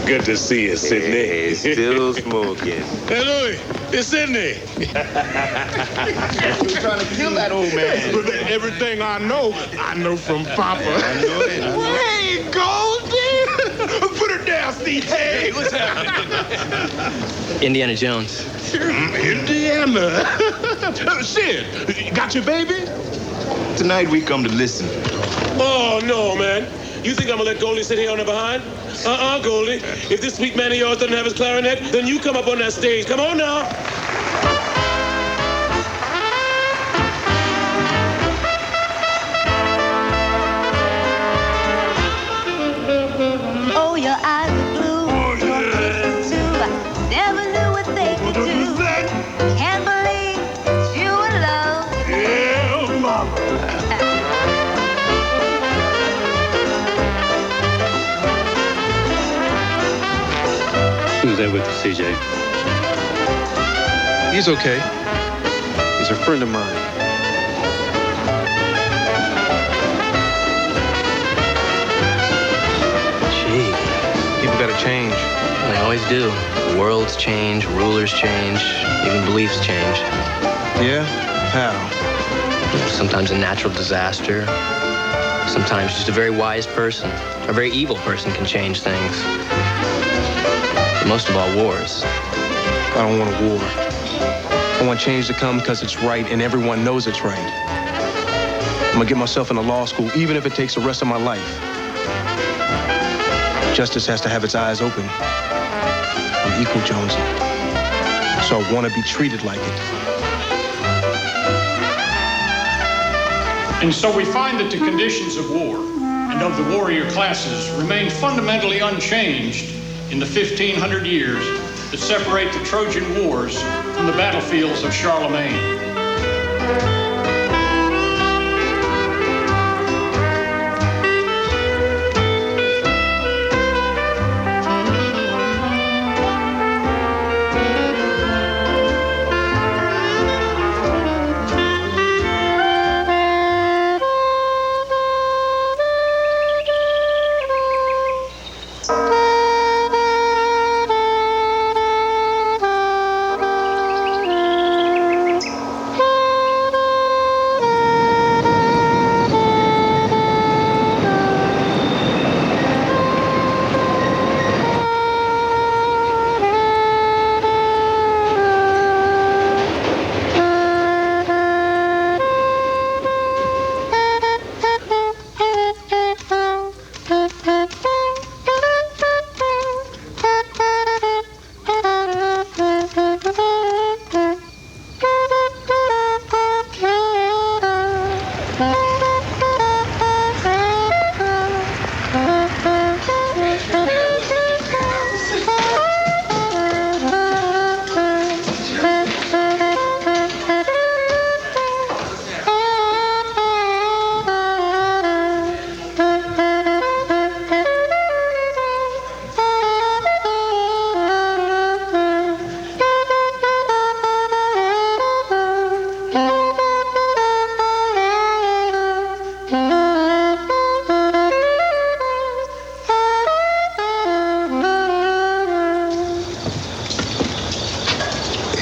[SPEAKER 6] Good to see you, Sidney.
[SPEAKER 13] Hey, still smoking.
[SPEAKER 6] Hey, Louis, it's Sidney.
[SPEAKER 4] You're trying to kill that old man. Everything I know from Papa.
[SPEAKER 6] I know it.
[SPEAKER 4] Hey, Goldie! Put her down, Steve.
[SPEAKER 6] Hey, what's happening?
[SPEAKER 10] Indiana Jones.
[SPEAKER 4] Indiana. Sid, got your baby?
[SPEAKER 13] Tonight we come to listen.
[SPEAKER 6] Oh, no, man. You think I'm gonna let Goldie sit here on the behind? Goldie. If this sweet man of yours doesn't have his clarinet, then you come up on that stage. Come on now.
[SPEAKER 9] Oh, your eyes are blue. Oh, your kisses too. I never knew what they could do. Can't believe you were love.
[SPEAKER 6] Yeah, mama.
[SPEAKER 18] Who's that with CJ?
[SPEAKER 21] He's okay. He's a friend of mine.
[SPEAKER 10] Gee,
[SPEAKER 21] People gotta change.
[SPEAKER 10] they always do. Worlds change, rulers change, even beliefs change.
[SPEAKER 21] Yeah? How?
[SPEAKER 10] Sometimes a natural disaster. Sometimes just a very wise person, a very evil person can change things. But most of all, wars.
[SPEAKER 21] I don't want a war. I want change to come because it's right and everyone knows it's right. I'm gonna get myself into law school, even if it takes the rest of my life. Justice has to have its eyes open. I'm equal, Jonesy. So I want to be treated like it.
[SPEAKER 7] And so we find that the conditions of war and of the warrior classes remain fundamentally unchanged in the 1,500 years that separate the Trojan Wars from the battlefields of Charlemagne.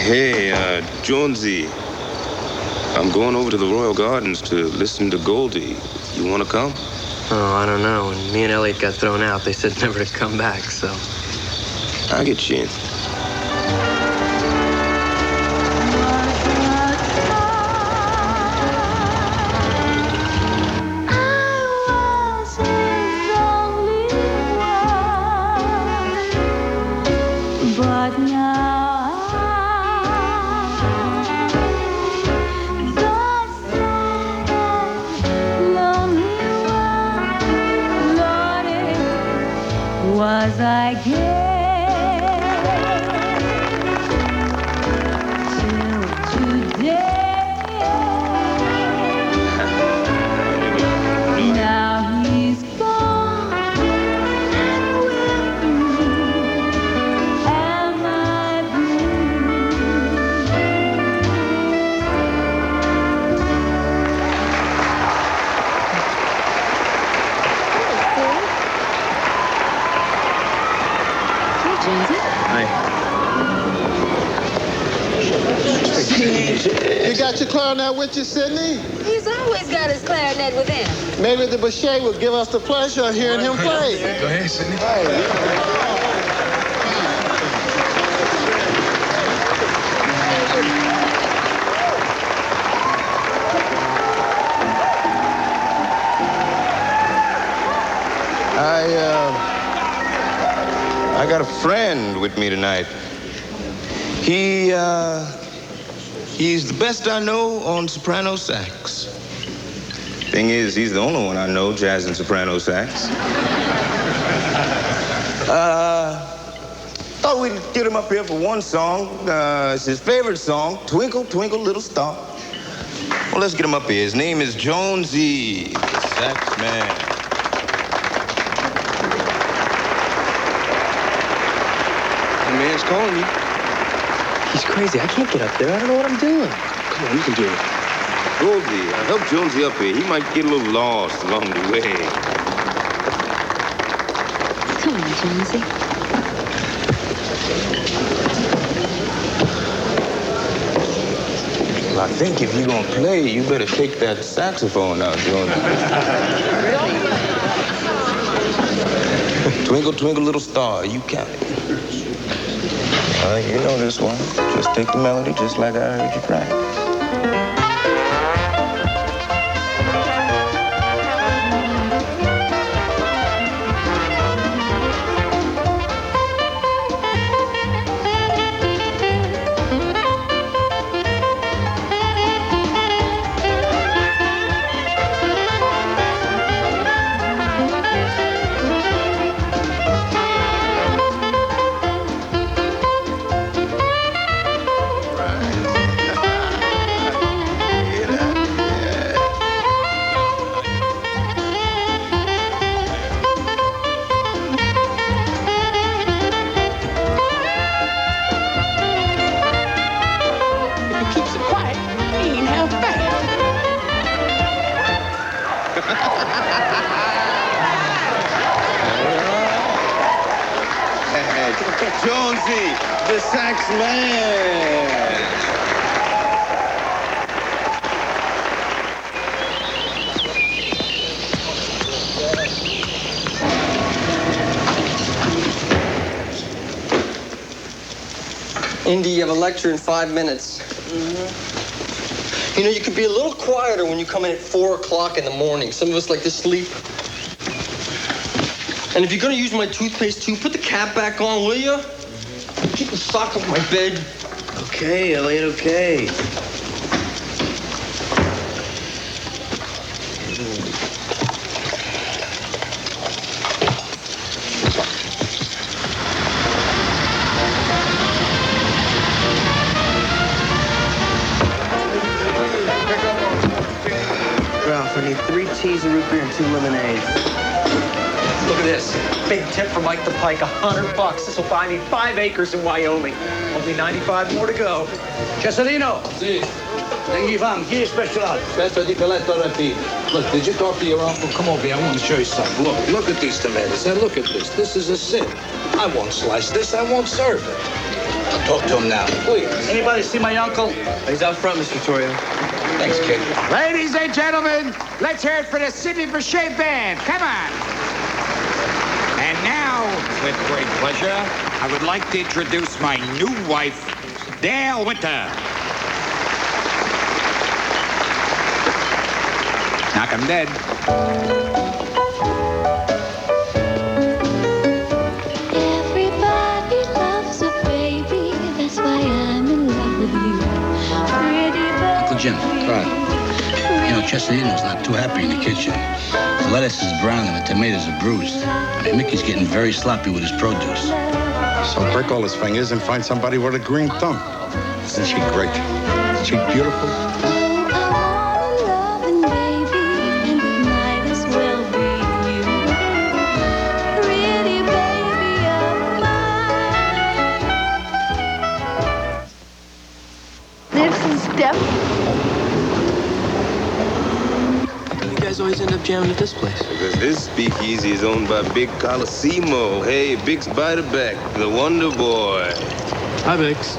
[SPEAKER 13] Hey, Jonesy. I'm going over to the Royal Gardens to listen to Goldie. You want to come?
[SPEAKER 10] Oh, I don't know. When me and Elliot got thrown out, they said never to come back, so.
[SPEAKER 13] I'll get you in.
[SPEAKER 9] I was his only one. I guess till today. Now he's gone. Where am I blue?
[SPEAKER 1] You got your clarinet with you, Sidney?
[SPEAKER 19] He's always got his clarinet with him.
[SPEAKER 1] Maybe the Boucher will give us the pleasure of hearing him play.
[SPEAKER 21] Go ahead, Sidney.
[SPEAKER 13] I got a friend with me tonight. He's the best I know on soprano sax. Thing is, he's the only one I know jazzing soprano sax. Thought we'd get him up here for one song. It's his favorite song, Twinkle, Twinkle, Little Star. Well, let's get him up here. His name is Jonesy, the sax man.
[SPEAKER 21] The man's calling you.
[SPEAKER 10] He's crazy. I can't get up there. I don't know what I'm doing.
[SPEAKER 21] Come on, you can do it.
[SPEAKER 13] Goldie, help Jonesy up here. He might get a little lost along the way.
[SPEAKER 19] Come on, Jonesy.
[SPEAKER 13] Well, I think if you're gonna play, you better take that saxophone out, Jonesy. Twinkle, twinkle, little star, you count it. You know this one. Just take the melody just like I heard you practice. Jonesy, the sax man.
[SPEAKER 12] Indy, you have a lecture in 5 minutes. You know, you could be a little quieter when you come in at 4 o'clock in the morning. Some of us like to sleep. And if you're gonna use my toothpaste too, put the cap back on, will you? Keep the sock off my bed.
[SPEAKER 10] Okay, Elliot, okay. Ralph, I need 3 teas of root beer and 2 lemonades.
[SPEAKER 17] Look at this. Big tip from Mike the Pike, $100. This will buy me 5 acres in Wyoming. Only 95 more to go.
[SPEAKER 5] Cesalino.
[SPEAKER 17] Si.
[SPEAKER 5] Negli fam, chi è special?
[SPEAKER 6] Aspetta di Pelletto Rapino. Look, did you talk to your uncle? Come over here, I want to show you something. Look at these tomatoes. Now look at this. This is a sin. I won't slice this. I won't serve it. I'll talk to him now, please.
[SPEAKER 17] Anybody see my uncle?
[SPEAKER 10] He's out front, Mr. Torrio.
[SPEAKER 6] Thanks, kid.
[SPEAKER 22] Ladies and gentlemen, let's hear it for the Sidney Bechet Band. Come on. And now, with great pleasure, I would like to introduce my new wife, Dale Winter. Knock 'em dead.
[SPEAKER 9] Everybody loves a baby. That's why I'm in love with you. Pretty baby.
[SPEAKER 5] Uncle Jim, Clyde. You know,
[SPEAKER 2] Chesterino's not too happy in the kitchen. The lettuce is brown and the tomatoes are bruised. I mean, Mickey's getting very sloppy with his produce.
[SPEAKER 5] So break all his fingers and find somebody with a green thumb. Isn't she great? Isn't she beautiful?
[SPEAKER 15] This is definitely.
[SPEAKER 10] You guys always end up jamming at this place.
[SPEAKER 13] Because this speakeasy is owned by Big Colosimo. Hey, Big Spiderback, the Wonder Boy.
[SPEAKER 10] Hi, Biggs.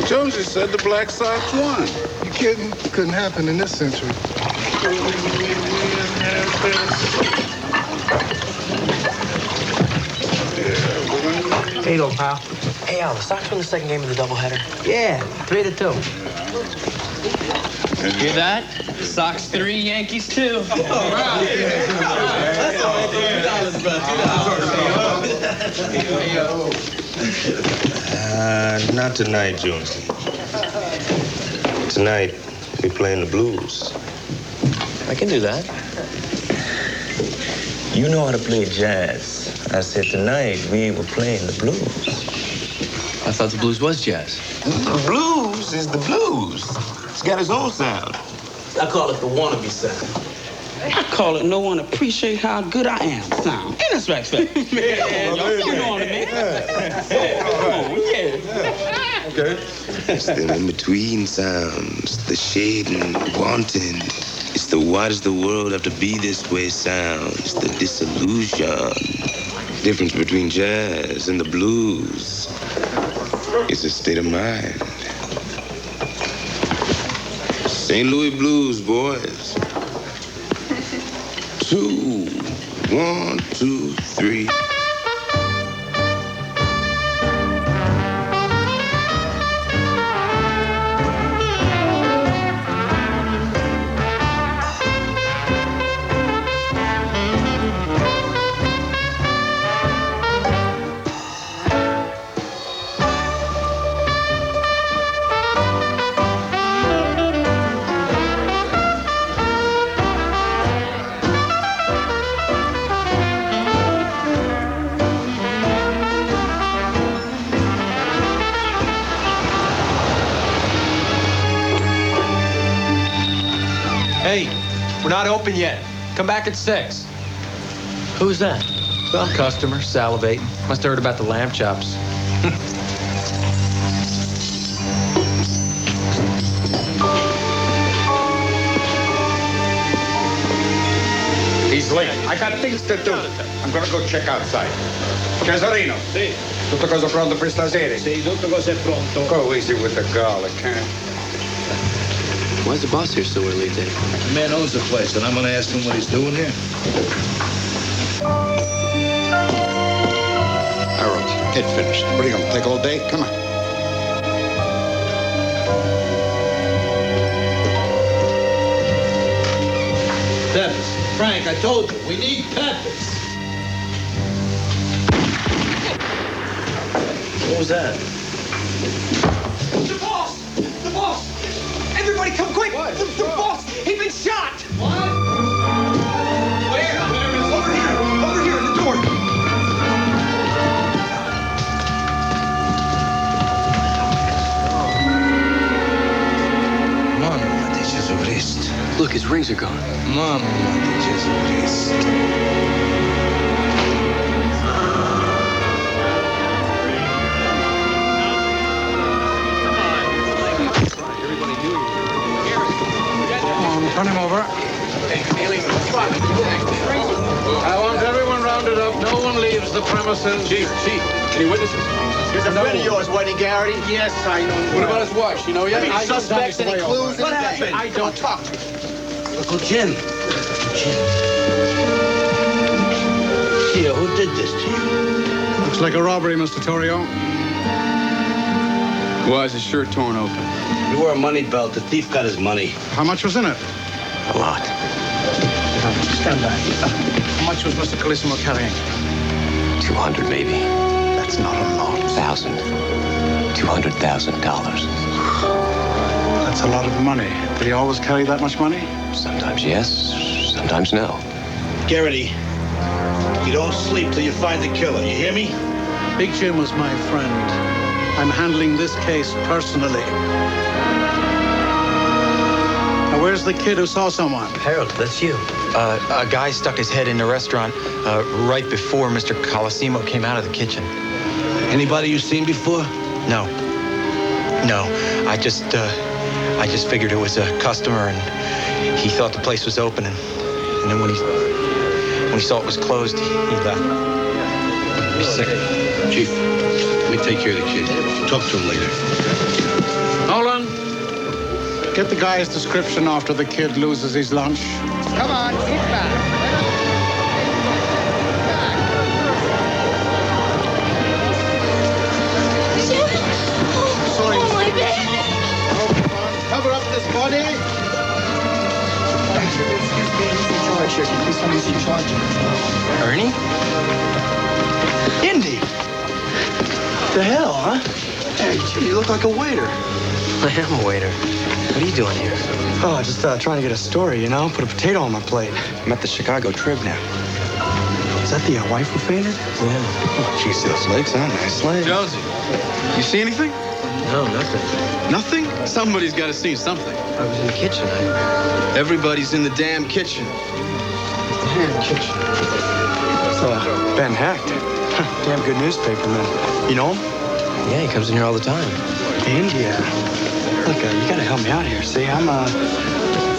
[SPEAKER 1] Jonesy said the Black Sox won. You kidding? Couldn't happen in this century.
[SPEAKER 17] Hey, little pal.
[SPEAKER 10] Hey, Al, the Sox won the second game of the doubleheader.
[SPEAKER 17] Yeah, 3-2.
[SPEAKER 10] Hear that? Sox 3, Yankees 2.
[SPEAKER 13] Not tonight, Jonesy. Tonight, we're playing the blues.
[SPEAKER 10] I can do that.
[SPEAKER 13] You know how to play jazz. I said tonight, we were playing the blues.
[SPEAKER 10] I thought the blues was jazz.
[SPEAKER 13] The blues is the blues. It's got its own sound.
[SPEAKER 10] I call it the wannabe sound. I call it no one appreciate how good I am sound. In this respect. Man, you know what I mean? Yeah.
[SPEAKER 13] Okay. It's the in-between sounds, the shading, wanting. It's the why does the world have to be this way sound. It's the disillusion. Difference between jazz and the blues is a state of mind. St. Louis Blues, boys. 2, 1, 2, 3.
[SPEAKER 17] Hey, we're not open yet. Come back at 6.
[SPEAKER 10] Who's that?
[SPEAKER 17] Some customer salivating. Must have heard about the lamb chops.
[SPEAKER 5] He's late. I got things to do. I'm gonna go check outside. Cesarino.
[SPEAKER 8] Sì.
[SPEAKER 5] Tutto cosa pronto per stasera?
[SPEAKER 8] Sì, tutto cosa è pronto.
[SPEAKER 5] Go easy with the garlic, huh?
[SPEAKER 10] Why is the boss here so early, Dave?
[SPEAKER 8] The man owns the place, and I'm gonna ask him what he's doing here.
[SPEAKER 5] Harold, get finished. What are you gonna take all day? Come on.
[SPEAKER 8] Peppers. Frank, I told you, we need peppers.
[SPEAKER 10] What was that?
[SPEAKER 17] The boss! The boss! Everybody come quick! The boss! He's been shot! What? Where? Over here! Over here in the door!
[SPEAKER 8] Mamma di Gesù Cristo.
[SPEAKER 10] Look, his rings are gone.
[SPEAKER 8] Mamma di Gesù Cristo.
[SPEAKER 5] Turn him over.
[SPEAKER 8] I want everyone rounded up. No one leaves the premises.
[SPEAKER 21] Chief, any witnesses?
[SPEAKER 8] Here's a friend of yours, wasn't he, Garrity? Yes, I know.
[SPEAKER 21] What about his watch? You know yet?
[SPEAKER 8] Any suspects, any clues?
[SPEAKER 21] What happened?
[SPEAKER 8] I don't talk to you.
[SPEAKER 3] Uncle Jim. Here, who did this to you?
[SPEAKER 5] Looks like a robbery, Mr. Torrio.
[SPEAKER 21] Why is his shirt torn open?
[SPEAKER 3] You wore a money belt. The thief got his money.
[SPEAKER 5] How much was in it?
[SPEAKER 3] A lot.
[SPEAKER 5] Stand back. How much was Mr. Colissimo carrying?
[SPEAKER 10] 200, maybe.
[SPEAKER 5] That's not a lot.
[SPEAKER 10] $1,000. $200,000.
[SPEAKER 5] That's It's a lot of money. Did he always carry that much money?
[SPEAKER 14] Sometimes yes, sometimes no.
[SPEAKER 3] Garrity, you don't sleep till you find the killer. You hear me?
[SPEAKER 5] Big Jim was my friend. I'm handling this case personally. Now, where's the kid who saw someone?
[SPEAKER 16] Harold, that's you. A guy stuck his head in the restaurant right before Mr. Colosimo came out of the kitchen.
[SPEAKER 2] Anybody you seen before?
[SPEAKER 16] No. I just figured it was a customer, and he thought the place was open, and then when he saw it was closed, he left.
[SPEAKER 2] He's sick. Chief, let me take care of the kid. Talk to him later.
[SPEAKER 5] Nolan, get the guy's description after the kid loses his lunch.
[SPEAKER 11] Come on, keep back.
[SPEAKER 5] Sorry.
[SPEAKER 15] Oh, my bed.
[SPEAKER 5] Cover up this body.
[SPEAKER 11] Excuse me, he's in charge here. Can you please tell me who's in charge?
[SPEAKER 16] Ernie?
[SPEAKER 23] Indy! The hell, huh? Hey, gee, you look like a waiter.
[SPEAKER 16] I am a waiter. What are you doing here?
[SPEAKER 23] Oh, just trying to get a story, you know? Put a potato on my plate. I'm at the Chicago Trib now. Is that the wife who fainted? Yeah. Oh, geez, those legs, huh? Nice legs.
[SPEAKER 24] Jonesy, you see anything?
[SPEAKER 16] No, nothing.
[SPEAKER 24] Nothing? Somebody's got to see something.
[SPEAKER 16] I was in the kitchen.
[SPEAKER 24] Everybody's in the damn kitchen.
[SPEAKER 23] Damn kitchen. It's Ben Hecht. Damn good newspaperman. You know him?
[SPEAKER 16] Yeah, he comes in here all the time.
[SPEAKER 23] India. Look, you gotta help me out here. See, I'm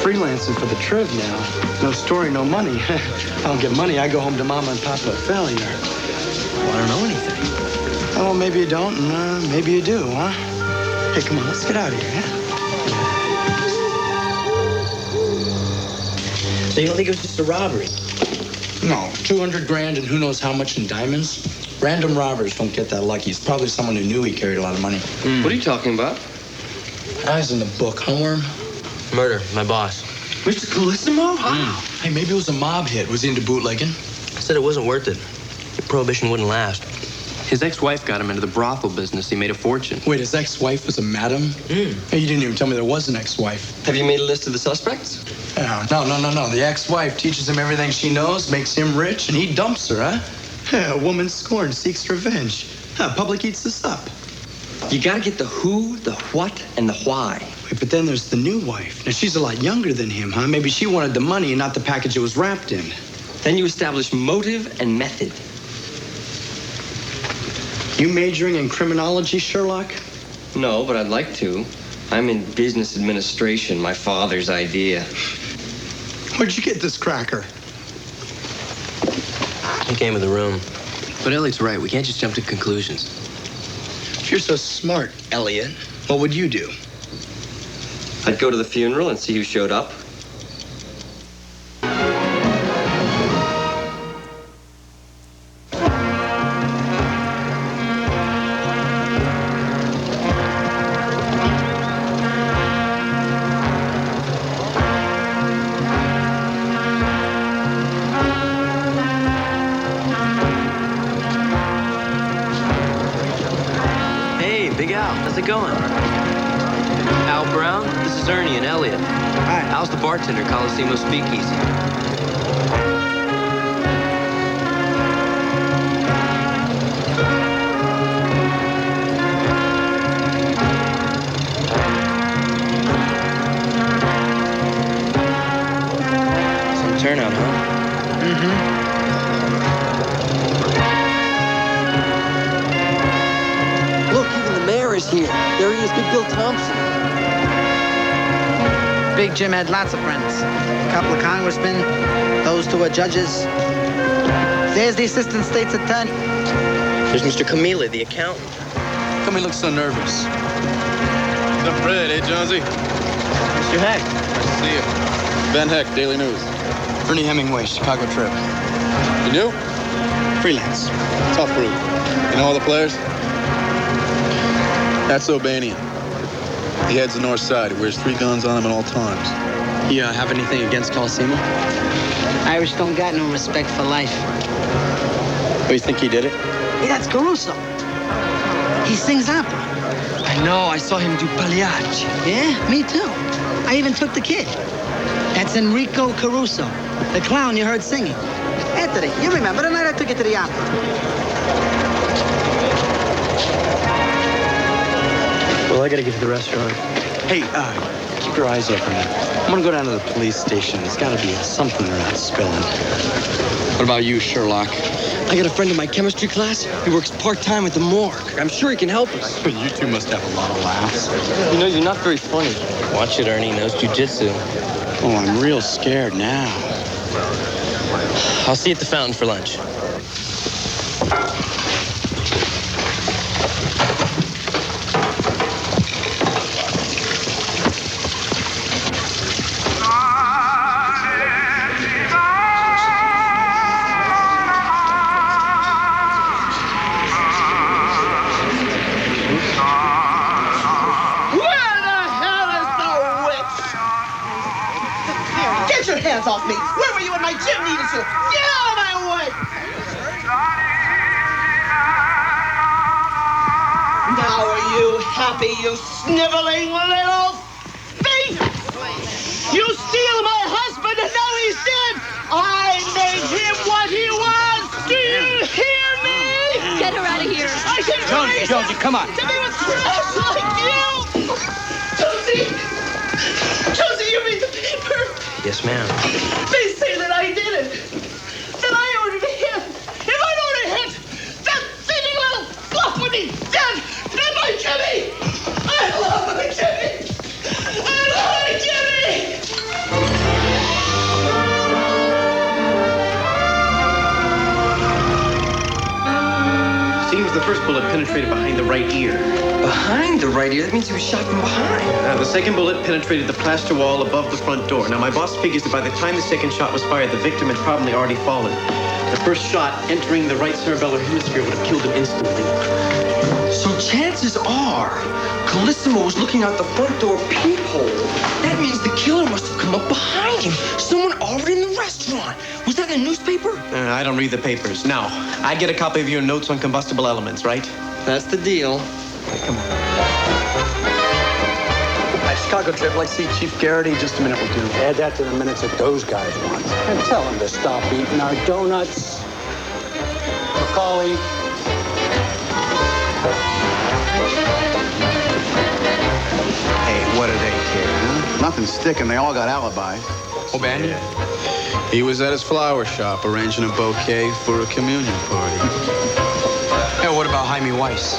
[SPEAKER 23] freelancing for the Trib now. No story, no money. If I don't get money, I go home to Mama and Papa a failure.
[SPEAKER 16] Well, I don't know anything.
[SPEAKER 23] Oh, well, maybe you don't, and maybe you do, huh? Hey, come on, let's get out of here, yeah?
[SPEAKER 16] So you don't think it was just a robbery?
[SPEAKER 25] No, 200 grand and who knows how much in diamonds? Random robbers don't get that lucky. It's probably someone who knew he carried a lot of money.
[SPEAKER 16] What are you talking about?
[SPEAKER 25] Eyes in the book, huh, Worm?
[SPEAKER 16] Murder, my boss.
[SPEAKER 25] Mr. Colissimo? Hey, maybe it was a mob hit. Was he into bootlegging?
[SPEAKER 16] I said it wasn't worth it. Prohibition wouldn't last. His ex-wife got him into the brothel business. He made a fortune.
[SPEAKER 25] Wait, his ex-wife was a madam? Hey, you didn't even tell me there was an ex-wife.
[SPEAKER 16] Have you made a list of the suspects?
[SPEAKER 25] No. The ex-wife teaches him everything she knows, makes him rich, and he dumps her, huh? Yeah, a woman scorned seeks revenge. Public eats this up.
[SPEAKER 16] You gotta get the who, the what, and the why.
[SPEAKER 23] Wait, but then there's the new wife. Now, she's a lot younger than him, huh? Maybe she wanted the money and not the package it was wrapped in.
[SPEAKER 16] Then you establish motive and method.
[SPEAKER 23] You majoring in criminology, Sherlock?
[SPEAKER 16] No, but I'd like to. I'm in business administration, my father's idea.
[SPEAKER 23] Where'd you get this cracker?
[SPEAKER 16] He came in the room. But Elliot's right. We can't just jump to conclusions.
[SPEAKER 23] If you're so smart, Elliot, what would you do?
[SPEAKER 16] I'd go to the funeral and see who showed up. How's it going? Al Brown, this is Ernie and Elliot. Hi. Al's the bartender, Colosimo Speakeasy. Some turnout, huh? Is here. There he is, Big Bill Thompson.
[SPEAKER 11] Big Jim had lots of friends. A couple of congressmen, those two are judges. There's the assistant state's attorney.
[SPEAKER 16] There's Mr. Camila, the accountant.
[SPEAKER 25] How come he looks so nervous?
[SPEAKER 24] Enough bread, eh, Jonesy?
[SPEAKER 16] Mr. Heck.
[SPEAKER 24] Nice to see you. Ben Heck, Daily News.
[SPEAKER 23] Ernie Hemingway, Chicago Trib.
[SPEAKER 24] You new?
[SPEAKER 23] Freelance.
[SPEAKER 24] Tough group. You know all the players? That's O'Banian. He heads the north side. He wears 3 guns on him at all times.
[SPEAKER 23] You have anything against Colosimo?
[SPEAKER 11] Irish don't got no respect for life.
[SPEAKER 23] Oh, you think he did it?
[SPEAKER 11] Hey, that's Caruso. He sings opera.
[SPEAKER 23] I
[SPEAKER 11] I know. I saw him do Pagliacci. Yeah, me too. I even took the kid. That's Enrico Caruso, the clown you heard singing. Anthony, you remember the night I took you to the opera?
[SPEAKER 23] Well, I gotta get to the restaurant. Hey, keep your eyes open. I'm gonna go down to the police station. There's gotta be something they're not spilling.
[SPEAKER 12] What about you, Sherlock? I got a friend in my chemistry class. He works part-time at the morgue. I'm sure he can help us.
[SPEAKER 23] But you two must have a lot of laughs.
[SPEAKER 12] You know, you're not very funny. Watch it, Ernie. He knows jujitsu.
[SPEAKER 23] Oh, I'm real scared now.
[SPEAKER 12] I'll see you at the fountain for lunch.
[SPEAKER 11] Off me. Where were you when my gym needed you? Get out of my way! Now are you happy, you sniveling little thief? You steal my husband and now he's dead! I made him what he was! Do you hear me?
[SPEAKER 15] Get her out of here.
[SPEAKER 11] I can
[SPEAKER 23] Jonesy, come on.
[SPEAKER 11] to be with trash like you! Josie, you read the paper?
[SPEAKER 12] Yes, ma'am.
[SPEAKER 11] They say that I did it. That I ordered him. If I'd ordered him, that thieving little fluff would be dead. And my Jimmy. I love my Jimmy. I love my Jimmy.
[SPEAKER 8] Seems the first bullet penetrated behind the right ear.
[SPEAKER 12] Behind the right ear? That means he was shot from behind.
[SPEAKER 8] The second bullet penetrated the plaster wall above the front door. Now, my boss figures that by the time the second shot was fired, the victim had probably already fallen. The first shot entering the right cerebellar hemisphere would have killed him instantly.
[SPEAKER 12] So chances are, Carlissimo was looking out the front door peephole. That means the killer must have come up behind him. Someone already in the restaurant. Was that in the newspaper?
[SPEAKER 8] I don't read the papers. Now, I get a copy of your notes on combustible elements, right?
[SPEAKER 12] That's the deal.
[SPEAKER 8] Okay, come on.
[SPEAKER 23] My Chicago trip, let's see Chief Garrity. Just a minute or two.
[SPEAKER 5] Add that to the minutes that those guys want. And tell them to stop eating our donuts. Macaulay.
[SPEAKER 24] Hey, what do they care, huh? Nothing's sticking. They all got alibis.
[SPEAKER 23] Oh, Bandy?
[SPEAKER 24] He was at his flower shop arranging a bouquet for a communion party.
[SPEAKER 23] Hey, what about Jaime Weiss?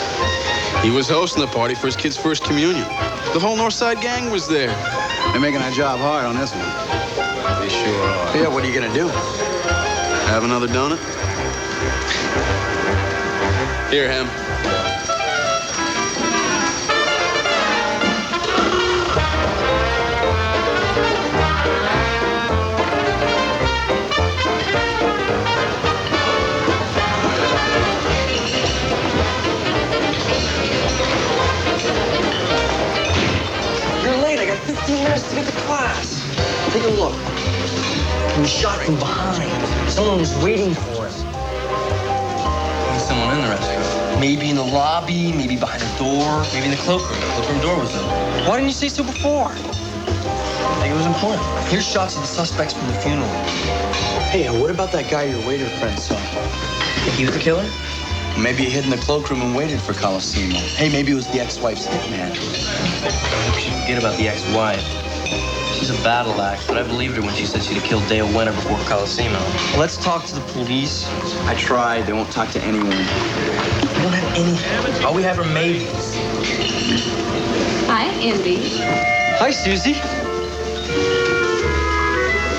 [SPEAKER 24] He was hosting the party for his kid's first communion. The whole North Side gang was there. They're making our job hard on this one. They sure are.
[SPEAKER 23] Yeah, what are you gonna do?
[SPEAKER 24] Have another donut? Here, Hem.
[SPEAKER 12] You're late. I got 15 minutes to get to class. Take a look. He was shot from behind. Someone was waiting for him. Maybe someone in the restaurant. Maybe in the lobby, maybe behind a door, maybe in the cloakroom. The cloakroom door was open. Why didn't you say so before? I think it was important. Here's shots of the suspects from the funeral.
[SPEAKER 23] Hey, what about that guy your waiter friend saw?
[SPEAKER 12] Think he was the killer?
[SPEAKER 23] Maybe he hid in the cloakroom and waited for Colosimo. Hey, maybe it was the ex-wife's hitman.
[SPEAKER 12] I hope she forget about the ex-wife. She's a battle axe, but I believed her when she said she'd have killed Dale Wenner before Colosimo. Let's talk to the police.
[SPEAKER 23] I tried. They won't talk to anyone.
[SPEAKER 12] We don't have anything. All we have are maybes.
[SPEAKER 15] Hi, Indy.
[SPEAKER 12] Hi, Susie.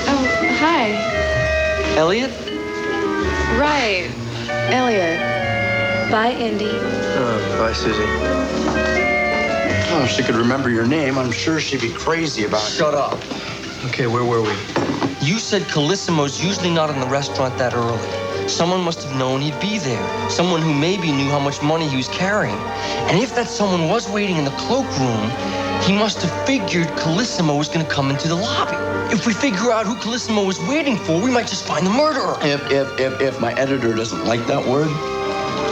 [SPEAKER 15] Oh, hi.
[SPEAKER 12] Elliot?
[SPEAKER 15] Right. Elliot. Bye, Indy.
[SPEAKER 12] Oh, bye, Susie.
[SPEAKER 23] Oh, if she could remember your name, I'm sure she'd be crazy about it.
[SPEAKER 12] Shut up. Okay, where were we? You said Carlissimo's usually not in the restaurant that early. Someone must have known he'd be there. Someone who maybe knew how much money he was carrying. And if that someone was waiting in the cloakroom, he must have figured Carlissimo was going to come into the lobby. If we figure out who Carlissimo was waiting for, we might just find the murderer.
[SPEAKER 23] If my editor doesn't like that word,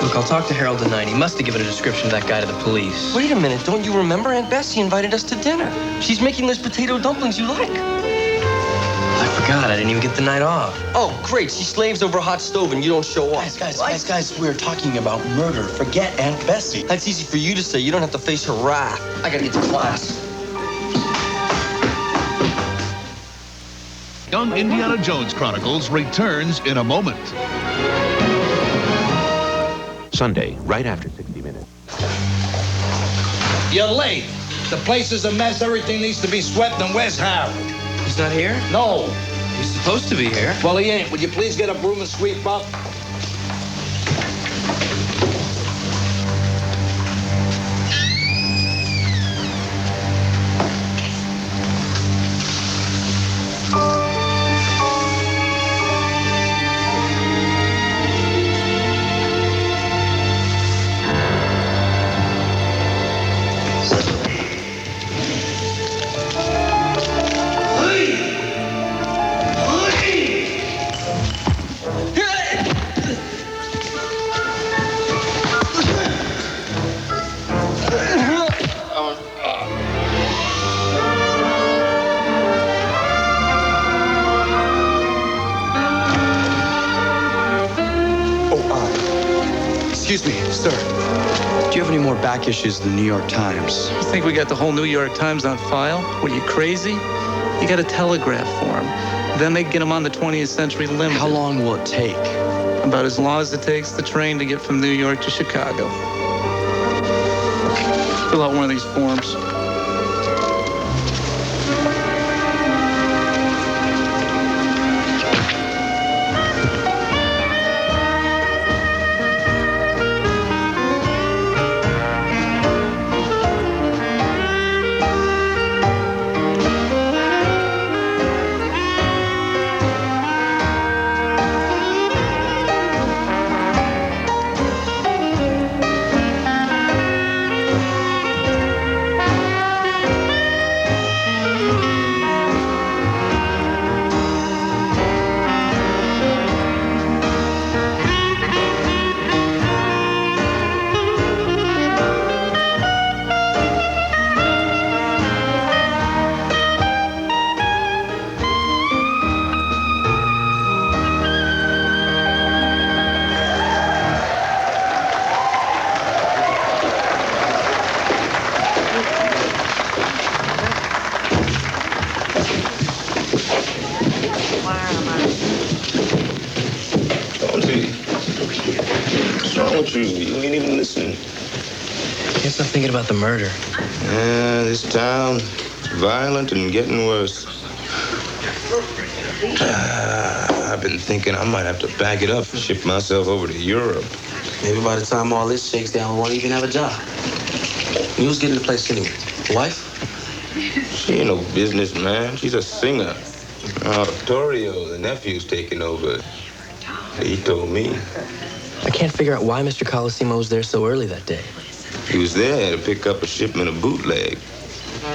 [SPEAKER 12] Look, I'll talk to Harold tonight. He must have given a description of that guy to the police. Wait a minute. Don't you remember? Aunt Bessie invited us to dinner. She's making those potato dumplings you like. I forgot. I didn't even get the night off. Oh, great. She slaves over a hot stove and you don't show up.
[SPEAKER 25] Guys, we're talking about murder. Forget Aunt Bessie.
[SPEAKER 12] That's easy for you to say. You don't have to face her wrath. I gotta get to class.
[SPEAKER 4] Young Indiana Jones Chronicles returns in a moment.
[SPEAKER 14] Sunday, right after 60 Minutes.
[SPEAKER 6] You're late. The place is a mess. Everything needs to be swept, and where's Harold?
[SPEAKER 12] He's not here?
[SPEAKER 6] No.
[SPEAKER 12] He's supposed to be here.
[SPEAKER 6] Well, he ain't. Would you please get a broom and sweep up?
[SPEAKER 25] Excuse me, sir. Do you have any more back issues of the New York Times?
[SPEAKER 10] You think we got the whole New York Times on file? What, are you crazy? You got a telegraph for them. Then they get them on the 20th Century Limited.
[SPEAKER 25] How long will it take?
[SPEAKER 10] About as long as it takes the train to get from New York to Chicago. Fill out one of these forms.
[SPEAKER 13] You ain't even listening.
[SPEAKER 12] Guess I'm thinking about the murder.
[SPEAKER 13] Yeah, this town, violent and getting worse. I've been thinking I might have to back it up and ship myself over to Europe.
[SPEAKER 10] Maybe by the time all this shakes down, we won't even have a job. Who's getting the place anyway? The wife?
[SPEAKER 13] She ain't no businessman. She's a singer. Torrio, the nephew's taking over. He told me.
[SPEAKER 12] I can't figure out why Mr. Colosimo was there so early that day.
[SPEAKER 13] He was there to pick up a shipment of bootleg.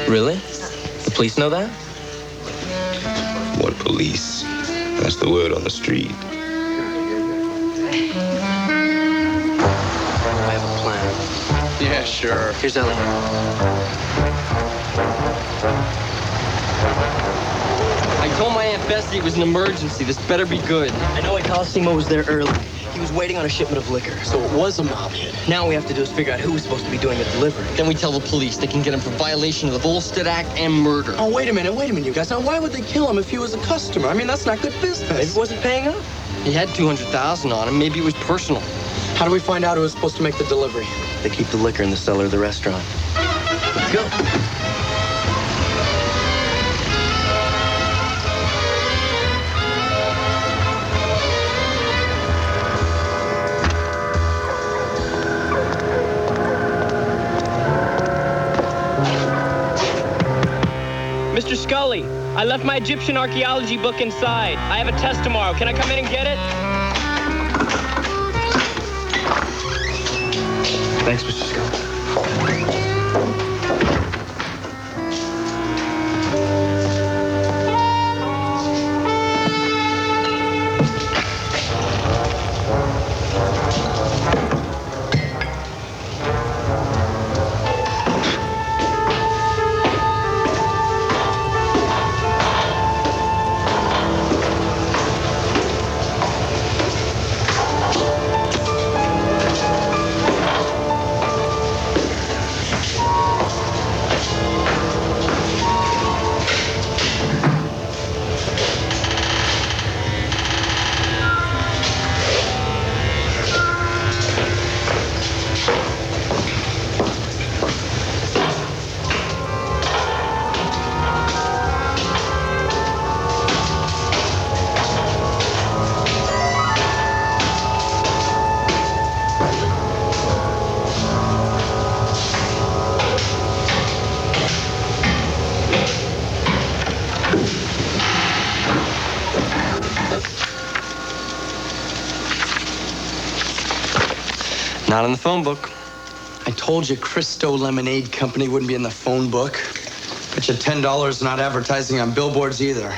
[SPEAKER 12] Really? The police know that?
[SPEAKER 13] What police? That's the word on the street.
[SPEAKER 12] I have a plan.
[SPEAKER 24] Yeah, sure.
[SPEAKER 12] Here's Ellie. I told my Aunt Bessie it was an emergency. This better be good. I know Colosimo was there early. He was waiting on a shipment of liquor. So it was a mob hit. Now all we have to do is figure out who was supposed to be doing the delivery. Then we tell the police. They can get him for violation of the Volstead Act and murder.
[SPEAKER 25] Oh, wait a minute, you guys. Now, why would they kill him if he was a customer? I mean, that's not good business.
[SPEAKER 12] Maybe he wasn't paying up. He had $200,000 on him. Maybe it was personal.
[SPEAKER 25] How do we find out who was supposed to make the delivery?
[SPEAKER 12] They keep the liquor in the cellar of the restaurant. Let's go.
[SPEAKER 7] Mr. Scully, I left my Egyptian archaeology book inside. I have a test tomorrow. Can I come in and get it?
[SPEAKER 25] Thanks, Mr. Scully.
[SPEAKER 12] Not in the phone book.
[SPEAKER 25] I told you Cristo Lemonade Company wouldn't be in the phone book. Bet you $10 not advertising on billboards either.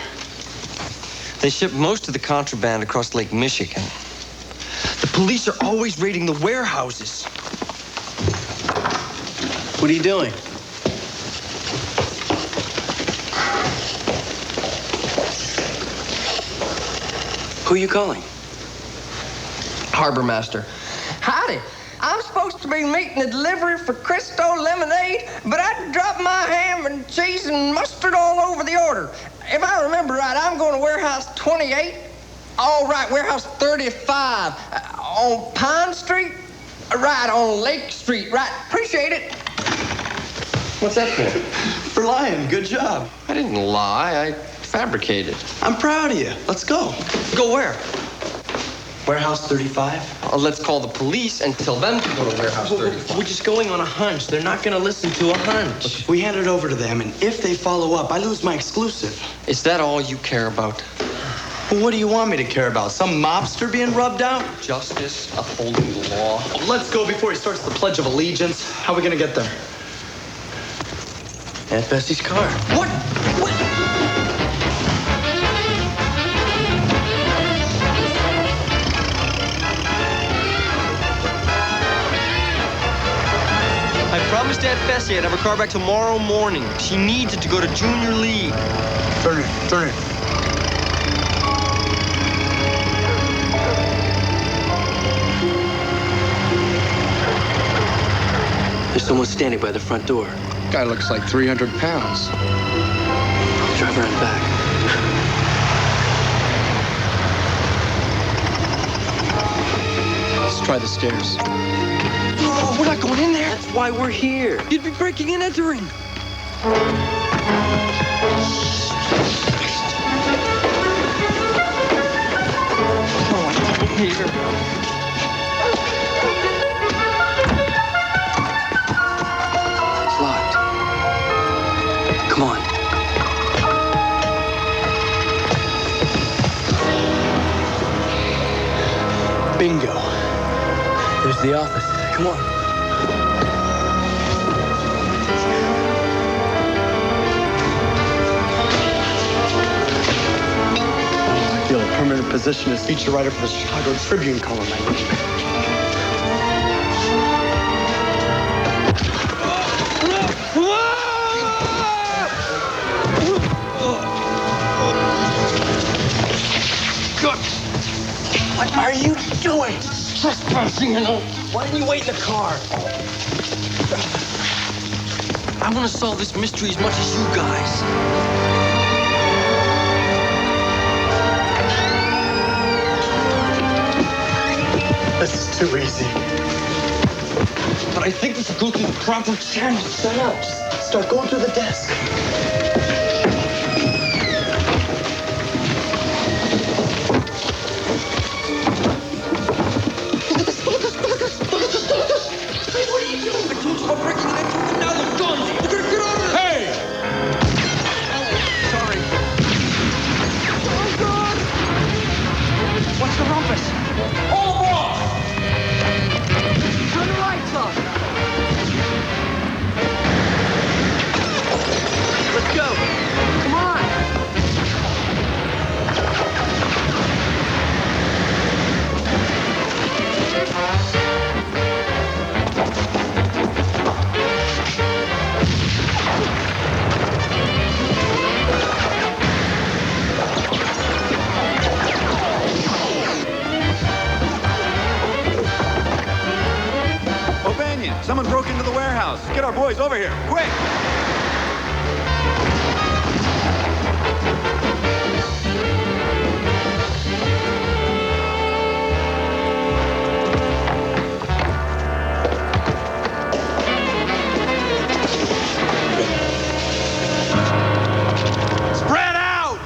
[SPEAKER 12] They ship most of the contraband across Lake Michigan. The police are always raiding the warehouses.
[SPEAKER 8] What are you doing? Who are you calling?
[SPEAKER 12] Harbor Master.
[SPEAKER 9] Howdy. I'm supposed to be meeting a delivery for Cristo Lemonade, but I dropped my ham and cheese and mustard all over the order. If I remember right, I'm going to warehouse 28. All right, warehouse 35. On Pine Street? Right, on Lake Street. Right, appreciate it.
[SPEAKER 12] What's that for?
[SPEAKER 25] For lying. Good job.
[SPEAKER 12] I didn't lie. I fabricated.
[SPEAKER 25] I'm proud of you. Let's go.
[SPEAKER 12] Go where?
[SPEAKER 25] Warehouse 35.
[SPEAKER 12] Let's call the police and tell them to go to Warehouse 35.
[SPEAKER 8] We're just going on a hunch. They're not going to listen to a hunch.
[SPEAKER 25] Look, if we hand it over to them, and if they follow up, I lose my exclusive.
[SPEAKER 12] Is that all you care about?
[SPEAKER 25] Well, what do you want me to care about? Some mobster being rubbed out?
[SPEAKER 12] Justice, upholding the law.
[SPEAKER 25] Let's go before he starts the Pledge of Allegiance. How are we going to get there?
[SPEAKER 8] Aunt Bessie's car.
[SPEAKER 25] What?
[SPEAKER 12] I promised Aunt Bessie I'd have her car back tomorrow morning. She needs it to go to Junior League.
[SPEAKER 25] Turn it.
[SPEAKER 8] There's someone standing by the front door.
[SPEAKER 24] Guy looks like 300 pounds.
[SPEAKER 8] I'll drive around back.
[SPEAKER 24] Let's try the stairs.
[SPEAKER 12] Oh, we're not going in there.
[SPEAKER 8] That's why we're here.
[SPEAKER 12] You'd be breaking and entering. Oh, here.
[SPEAKER 8] It's locked. Come on.
[SPEAKER 25] Bingo.
[SPEAKER 8] There's the office. Come on.
[SPEAKER 25] I feel a permanent position as feature writer for the Chicago Tribune column.
[SPEAKER 12] What are you doing? Trespassing, you know. Why didn't you wait in the car? I want to solve this mystery as much as you guys.
[SPEAKER 25] This is too easy.
[SPEAKER 12] But I think we should go through the proper channels.
[SPEAKER 25] Shut up. Just start going through the desk.
[SPEAKER 12] What's the rumpus? All aboard!
[SPEAKER 9] Turn the lights on.
[SPEAKER 8] Let's go.
[SPEAKER 9] Come on.
[SPEAKER 18] Someone broke into the warehouse. Get our boys over here, quick! Spread out!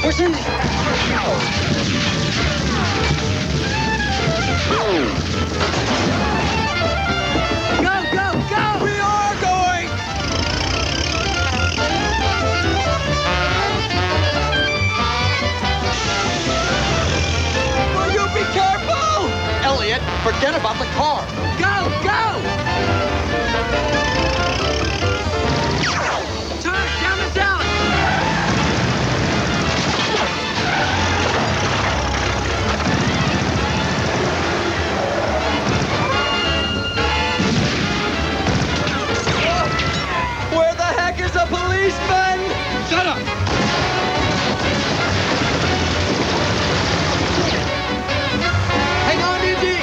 [SPEAKER 11] Where's Cindy? Go, go, go! We are going! Will you be careful?
[SPEAKER 18] Elliot, forget about the car.
[SPEAKER 11] Go, go! Turn down this alley! Where the heck is the policeman?
[SPEAKER 18] Shut up!
[SPEAKER 11] Hang on, Indy!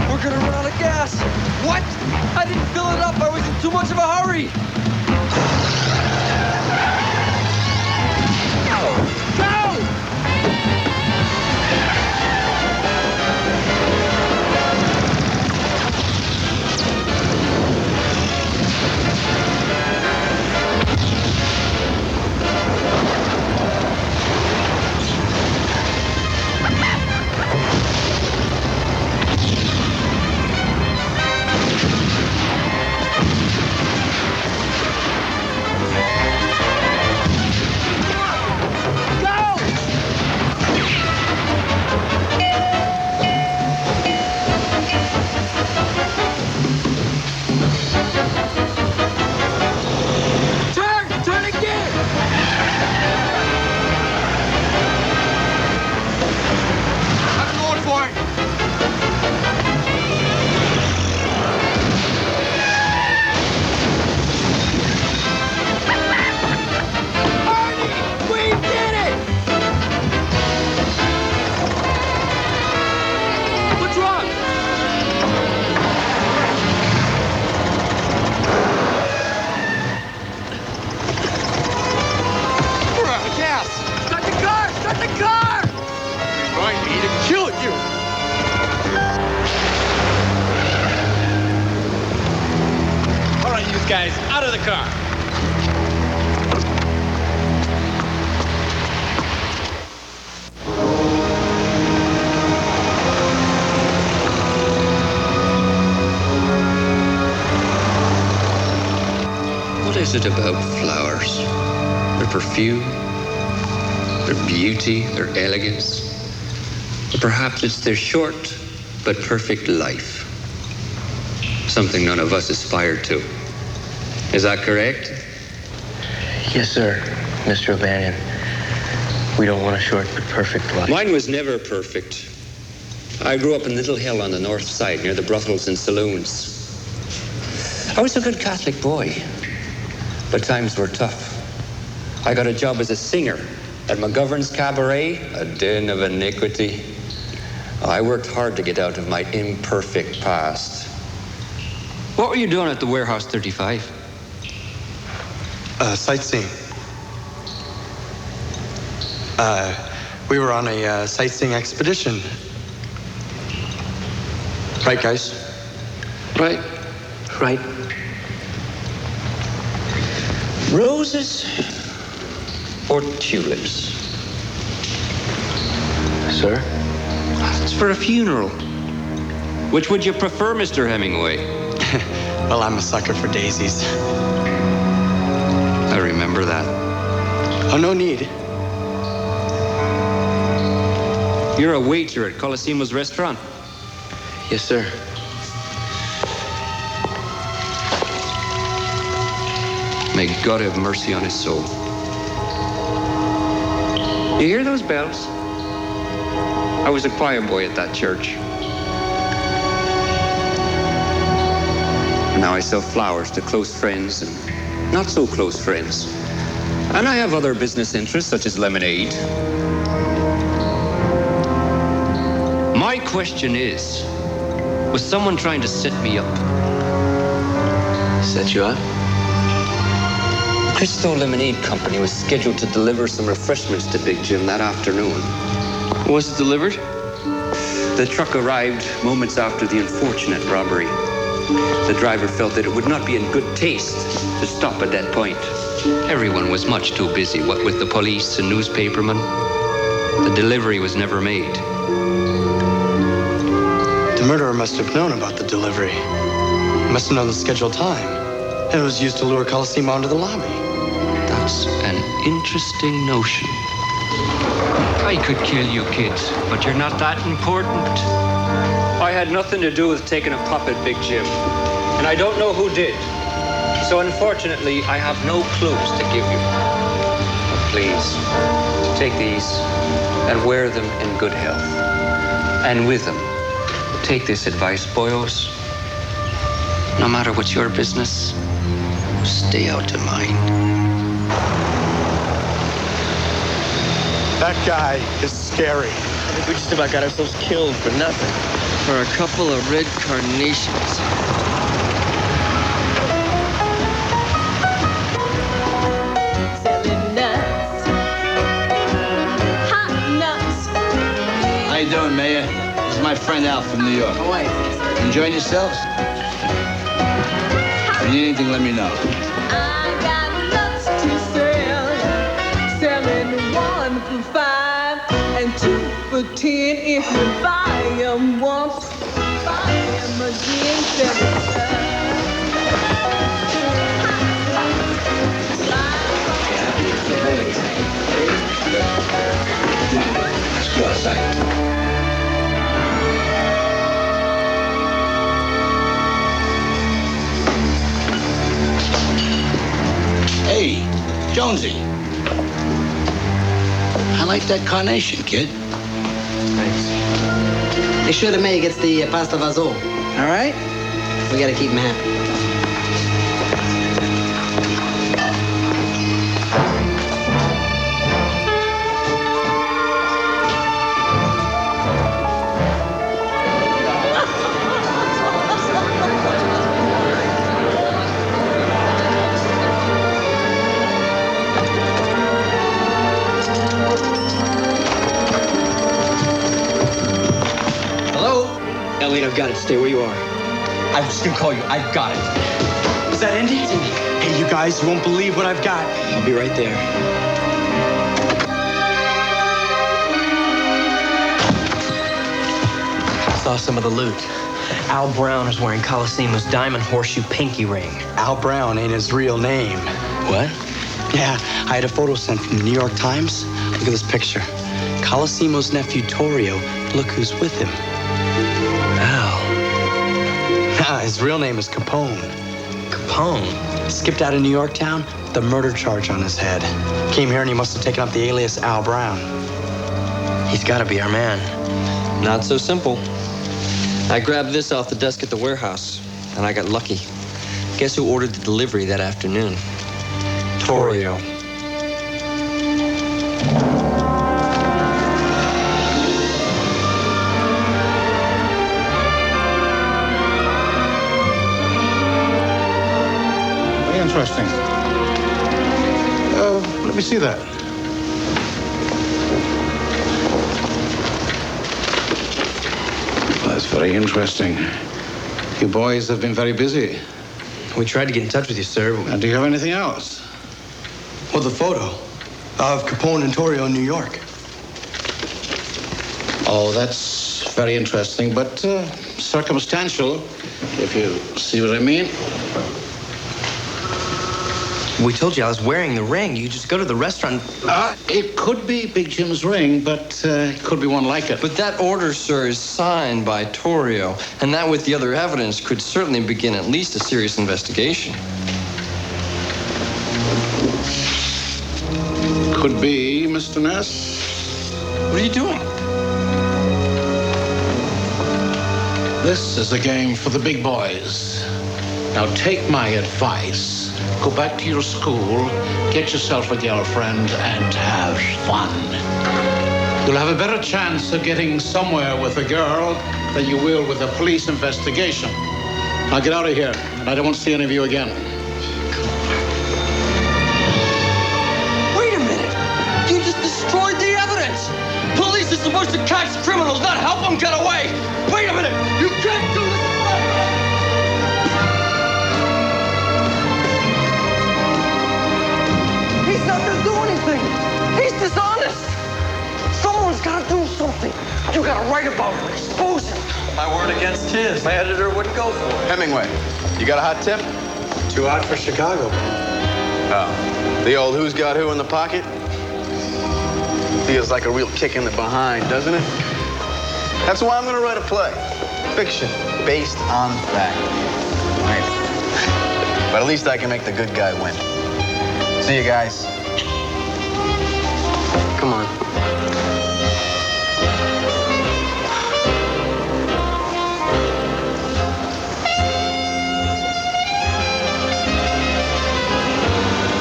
[SPEAKER 11] We're gonna run out of gas. What? I didn't fill it up. I was in too much of a hurry. Go! Turn again!
[SPEAKER 18] I'm going for it.
[SPEAKER 11] Arnie, we did it! What's wrong?
[SPEAKER 18] We're out of gas.
[SPEAKER 11] Start the car! Start the car!
[SPEAKER 18] Remind me to kill you.
[SPEAKER 10] All right, you guys, out of the car.
[SPEAKER 12] What is it about flowers? Their perfume, their beauty, their elegance. Or perhaps it's their short but perfect life. Something none of us aspire to. Is that correct?
[SPEAKER 8] Yes, sir, Mr. O'Banion. We don't want a short but perfect life.
[SPEAKER 12] Mine was never perfect. I grew up in Little Hill on the north side near the brothels and saloons. I was a good Catholic boy, but times were tough. I got a job as a singer at McGovern's Cabaret, a den of iniquity. I worked hard to get out of my imperfect past. What were you doing at the Warehouse 35?
[SPEAKER 25] Sightseeing. We were on a sightseeing expedition. Right, guys?
[SPEAKER 12] Right.
[SPEAKER 8] Right.
[SPEAKER 12] Roses or tulips?
[SPEAKER 8] Sir?
[SPEAKER 12] It's for a funeral. Which would you prefer, Mr. Hemingway?
[SPEAKER 25] Well, I'm a sucker for daisies.
[SPEAKER 12] I remember that.
[SPEAKER 25] Oh, no need.
[SPEAKER 12] You're a waiter at Colosimo's restaurant.
[SPEAKER 8] Yes, sir.
[SPEAKER 12] May God have mercy on his soul. You hear those bells? I was a choir boy at that church. Now I sell flowers to close friends and not so close friends. And I have other business interests, such as lemonade. My question is, was someone trying to set me up?
[SPEAKER 8] Set you up?
[SPEAKER 12] The Crystal Lemonade Company was scheduled to deliver some refreshments to Big Jim that afternoon.
[SPEAKER 10] Was it delivered?
[SPEAKER 12] The truck arrived moments after the unfortunate robbery. The driver felt that it would not be in good taste to stop at that point.
[SPEAKER 1] Everyone was much too busy, what with the police and newspapermen. The delivery was never made.
[SPEAKER 23] The murderer must have known about the delivery. He must have known the scheduled time. And it was used to lure Colosimo onto the lobby.
[SPEAKER 1] That's an interesting notion. I could kill you kids, but you're not that important.
[SPEAKER 7] I had nothing to do with taking a puppet, Big Jim. And I don't know who did. So unfortunately, I have no clues to give you. But please, take these and wear them in good health. And with them, take this advice, boyos. No matter what's your business, stay out of mine.
[SPEAKER 23] That guy is scary.
[SPEAKER 7] I think we just about got ourselves killed for nothing. For a couple of red carnations.
[SPEAKER 11] Selling nuts. Hot nuts.
[SPEAKER 2] How you doing, Mayor? This is my friend Al from New York.
[SPEAKER 11] How are you?
[SPEAKER 2] Enjoying yourselves? If you need anything, let me know.
[SPEAKER 11] I got nuts to sell. Selling 1 for $5 and 2 for $10. If you buy them once, buy them again.
[SPEAKER 2] Let's go outside. Hey, Jonesy. I like that carnation, kid.
[SPEAKER 17] Thanks. Make sure the mayor gets the pasta vazon, all right? We gotta keep him happy.
[SPEAKER 7] Elliot, I've got it. Stay where you are.
[SPEAKER 16] I was gonna call you. I've got it.
[SPEAKER 23] Is that Indy? Hey, you guys, you won't believe what I've got.
[SPEAKER 7] I'll be right there.
[SPEAKER 8] Saw some of the loot. Al Brown is wearing Colosimo's diamond horseshoe pinky ring.
[SPEAKER 23] Al Brown ain't his real name.
[SPEAKER 8] What?
[SPEAKER 23] Yeah, I had a photo sent from the New York Times. Look at this picture. Colosimo's nephew, Torrio. Look who's with him.
[SPEAKER 8] Al.
[SPEAKER 23] Ah, his real name is Capone.
[SPEAKER 8] Capone?
[SPEAKER 23] Skipped out of New York town, the murder charge on his head. Came here and he must have taken up the alias Al Brown.
[SPEAKER 8] He's got to be our man. Not so simple. I grabbed this off the desk at the warehouse, and I got lucky. Guess who ordered the delivery that afternoon?
[SPEAKER 23] Torrio.
[SPEAKER 5] Very interesting. Let me see that. That's very interesting. You boys have been very busy.
[SPEAKER 8] We tried to get in touch with you, sir.
[SPEAKER 5] And do you have anything else?
[SPEAKER 23] Well, the photo of Capone and Torrio in New York.
[SPEAKER 5] Oh, that's very interesting, but circumstantial, if you see what I mean.
[SPEAKER 8] We told you I was wearing the ring. You just go to the restaurant.
[SPEAKER 5] It could be Big Jim's ring, but it could be one like it.
[SPEAKER 1] But that order, sir, is signed by Torrio, and that with the other evidence could certainly begin at least a serious investigation.
[SPEAKER 5] Could be, Mr. Ness.
[SPEAKER 1] What are you doing?
[SPEAKER 5] This is a game for the big boys. Now take my advice. Go back to your school, get yourself a girlfriend, and have fun. You'll have a better chance of getting somewhere with a girl than you will with a police investigation. Now get out of here. I don't want to see any of you again.
[SPEAKER 12] Wait a minute! You just destroyed the evidence! Police are supposed to catch criminals, not help them get away! Wait a minute! You can't do this!
[SPEAKER 9] anything. He's dishonest. Someone's got to do something. You got to write about him, expose him.
[SPEAKER 23] My word against his. My editor wouldn't go for it.
[SPEAKER 24] Hemingway, you got a hot tip?
[SPEAKER 23] Too hot for Chicago.
[SPEAKER 24] Oh, the old who's got who in the pocket? Feels like a real kick in the behind, doesn't it? That's why I'm going to write a play. Fiction, based on fact. Maybe. But at least I can make the good guy win. See you guys.
[SPEAKER 8] Come on.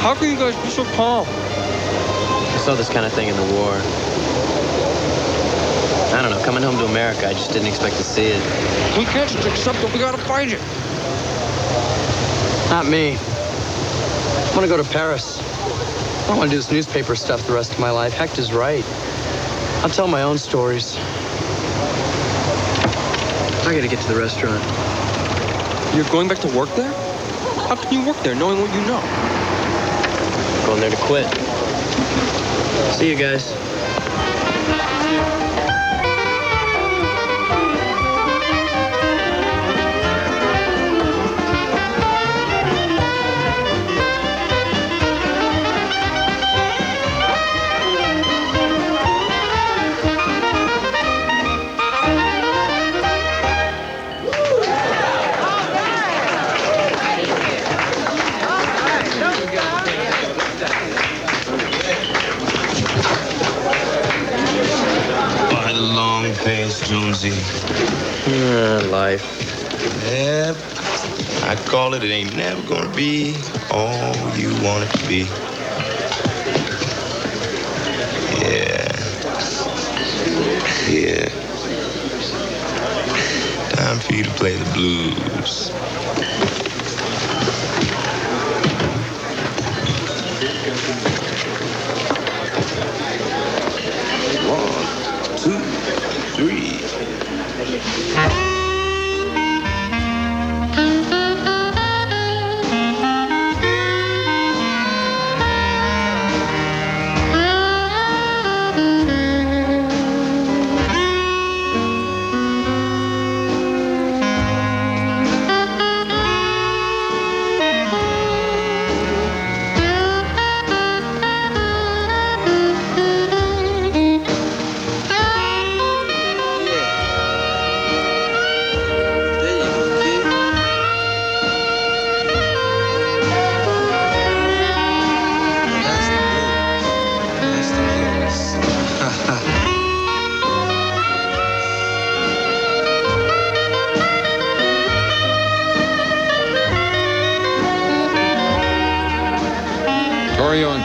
[SPEAKER 7] How can you guys be so calm?
[SPEAKER 8] I saw this kind of thing in the war. I don't know, coming home to America, I just didn't expect to see it.
[SPEAKER 7] We can't just accept it. We gotta fight it.
[SPEAKER 23] Not me. I want to go to Paris. I don't want to do this newspaper stuff the rest of my life. Hecht is right. I'll tell my own stories.
[SPEAKER 8] I gotta get to the restaurant.
[SPEAKER 7] You're going back to work there? How can you work there knowing what you know?
[SPEAKER 8] Going there to quit. See you guys.
[SPEAKER 13] Jonesy.
[SPEAKER 8] Life.
[SPEAKER 13] Yep. I call it ain't never gonna be all you want it to be. Yeah. Yeah. Time for you to play the blues. One, two, three.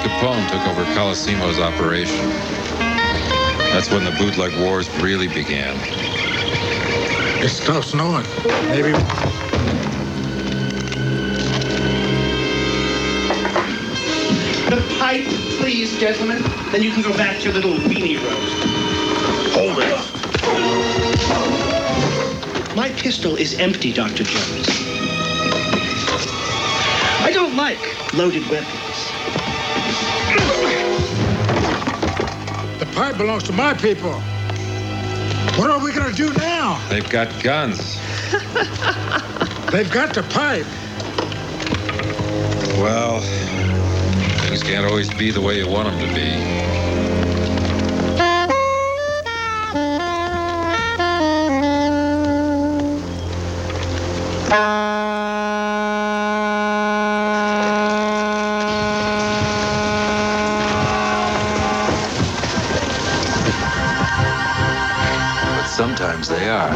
[SPEAKER 3] Capone took over Colosimo's operation. That's when the bootleg wars really began.
[SPEAKER 6] It stops snowing. Maybe.
[SPEAKER 11] The pipe, please, gentlemen. Then you can go back to your little weenie roast. Hold it. My pistol is empty, Dr. Jones. I don't like loaded weapons.
[SPEAKER 6] The pipe belongs to my people. What are we gonna do now?
[SPEAKER 3] They've got guns.
[SPEAKER 6] They've got the pipe.
[SPEAKER 3] Well, things can't always be the way you want them to be. Sometimes they are.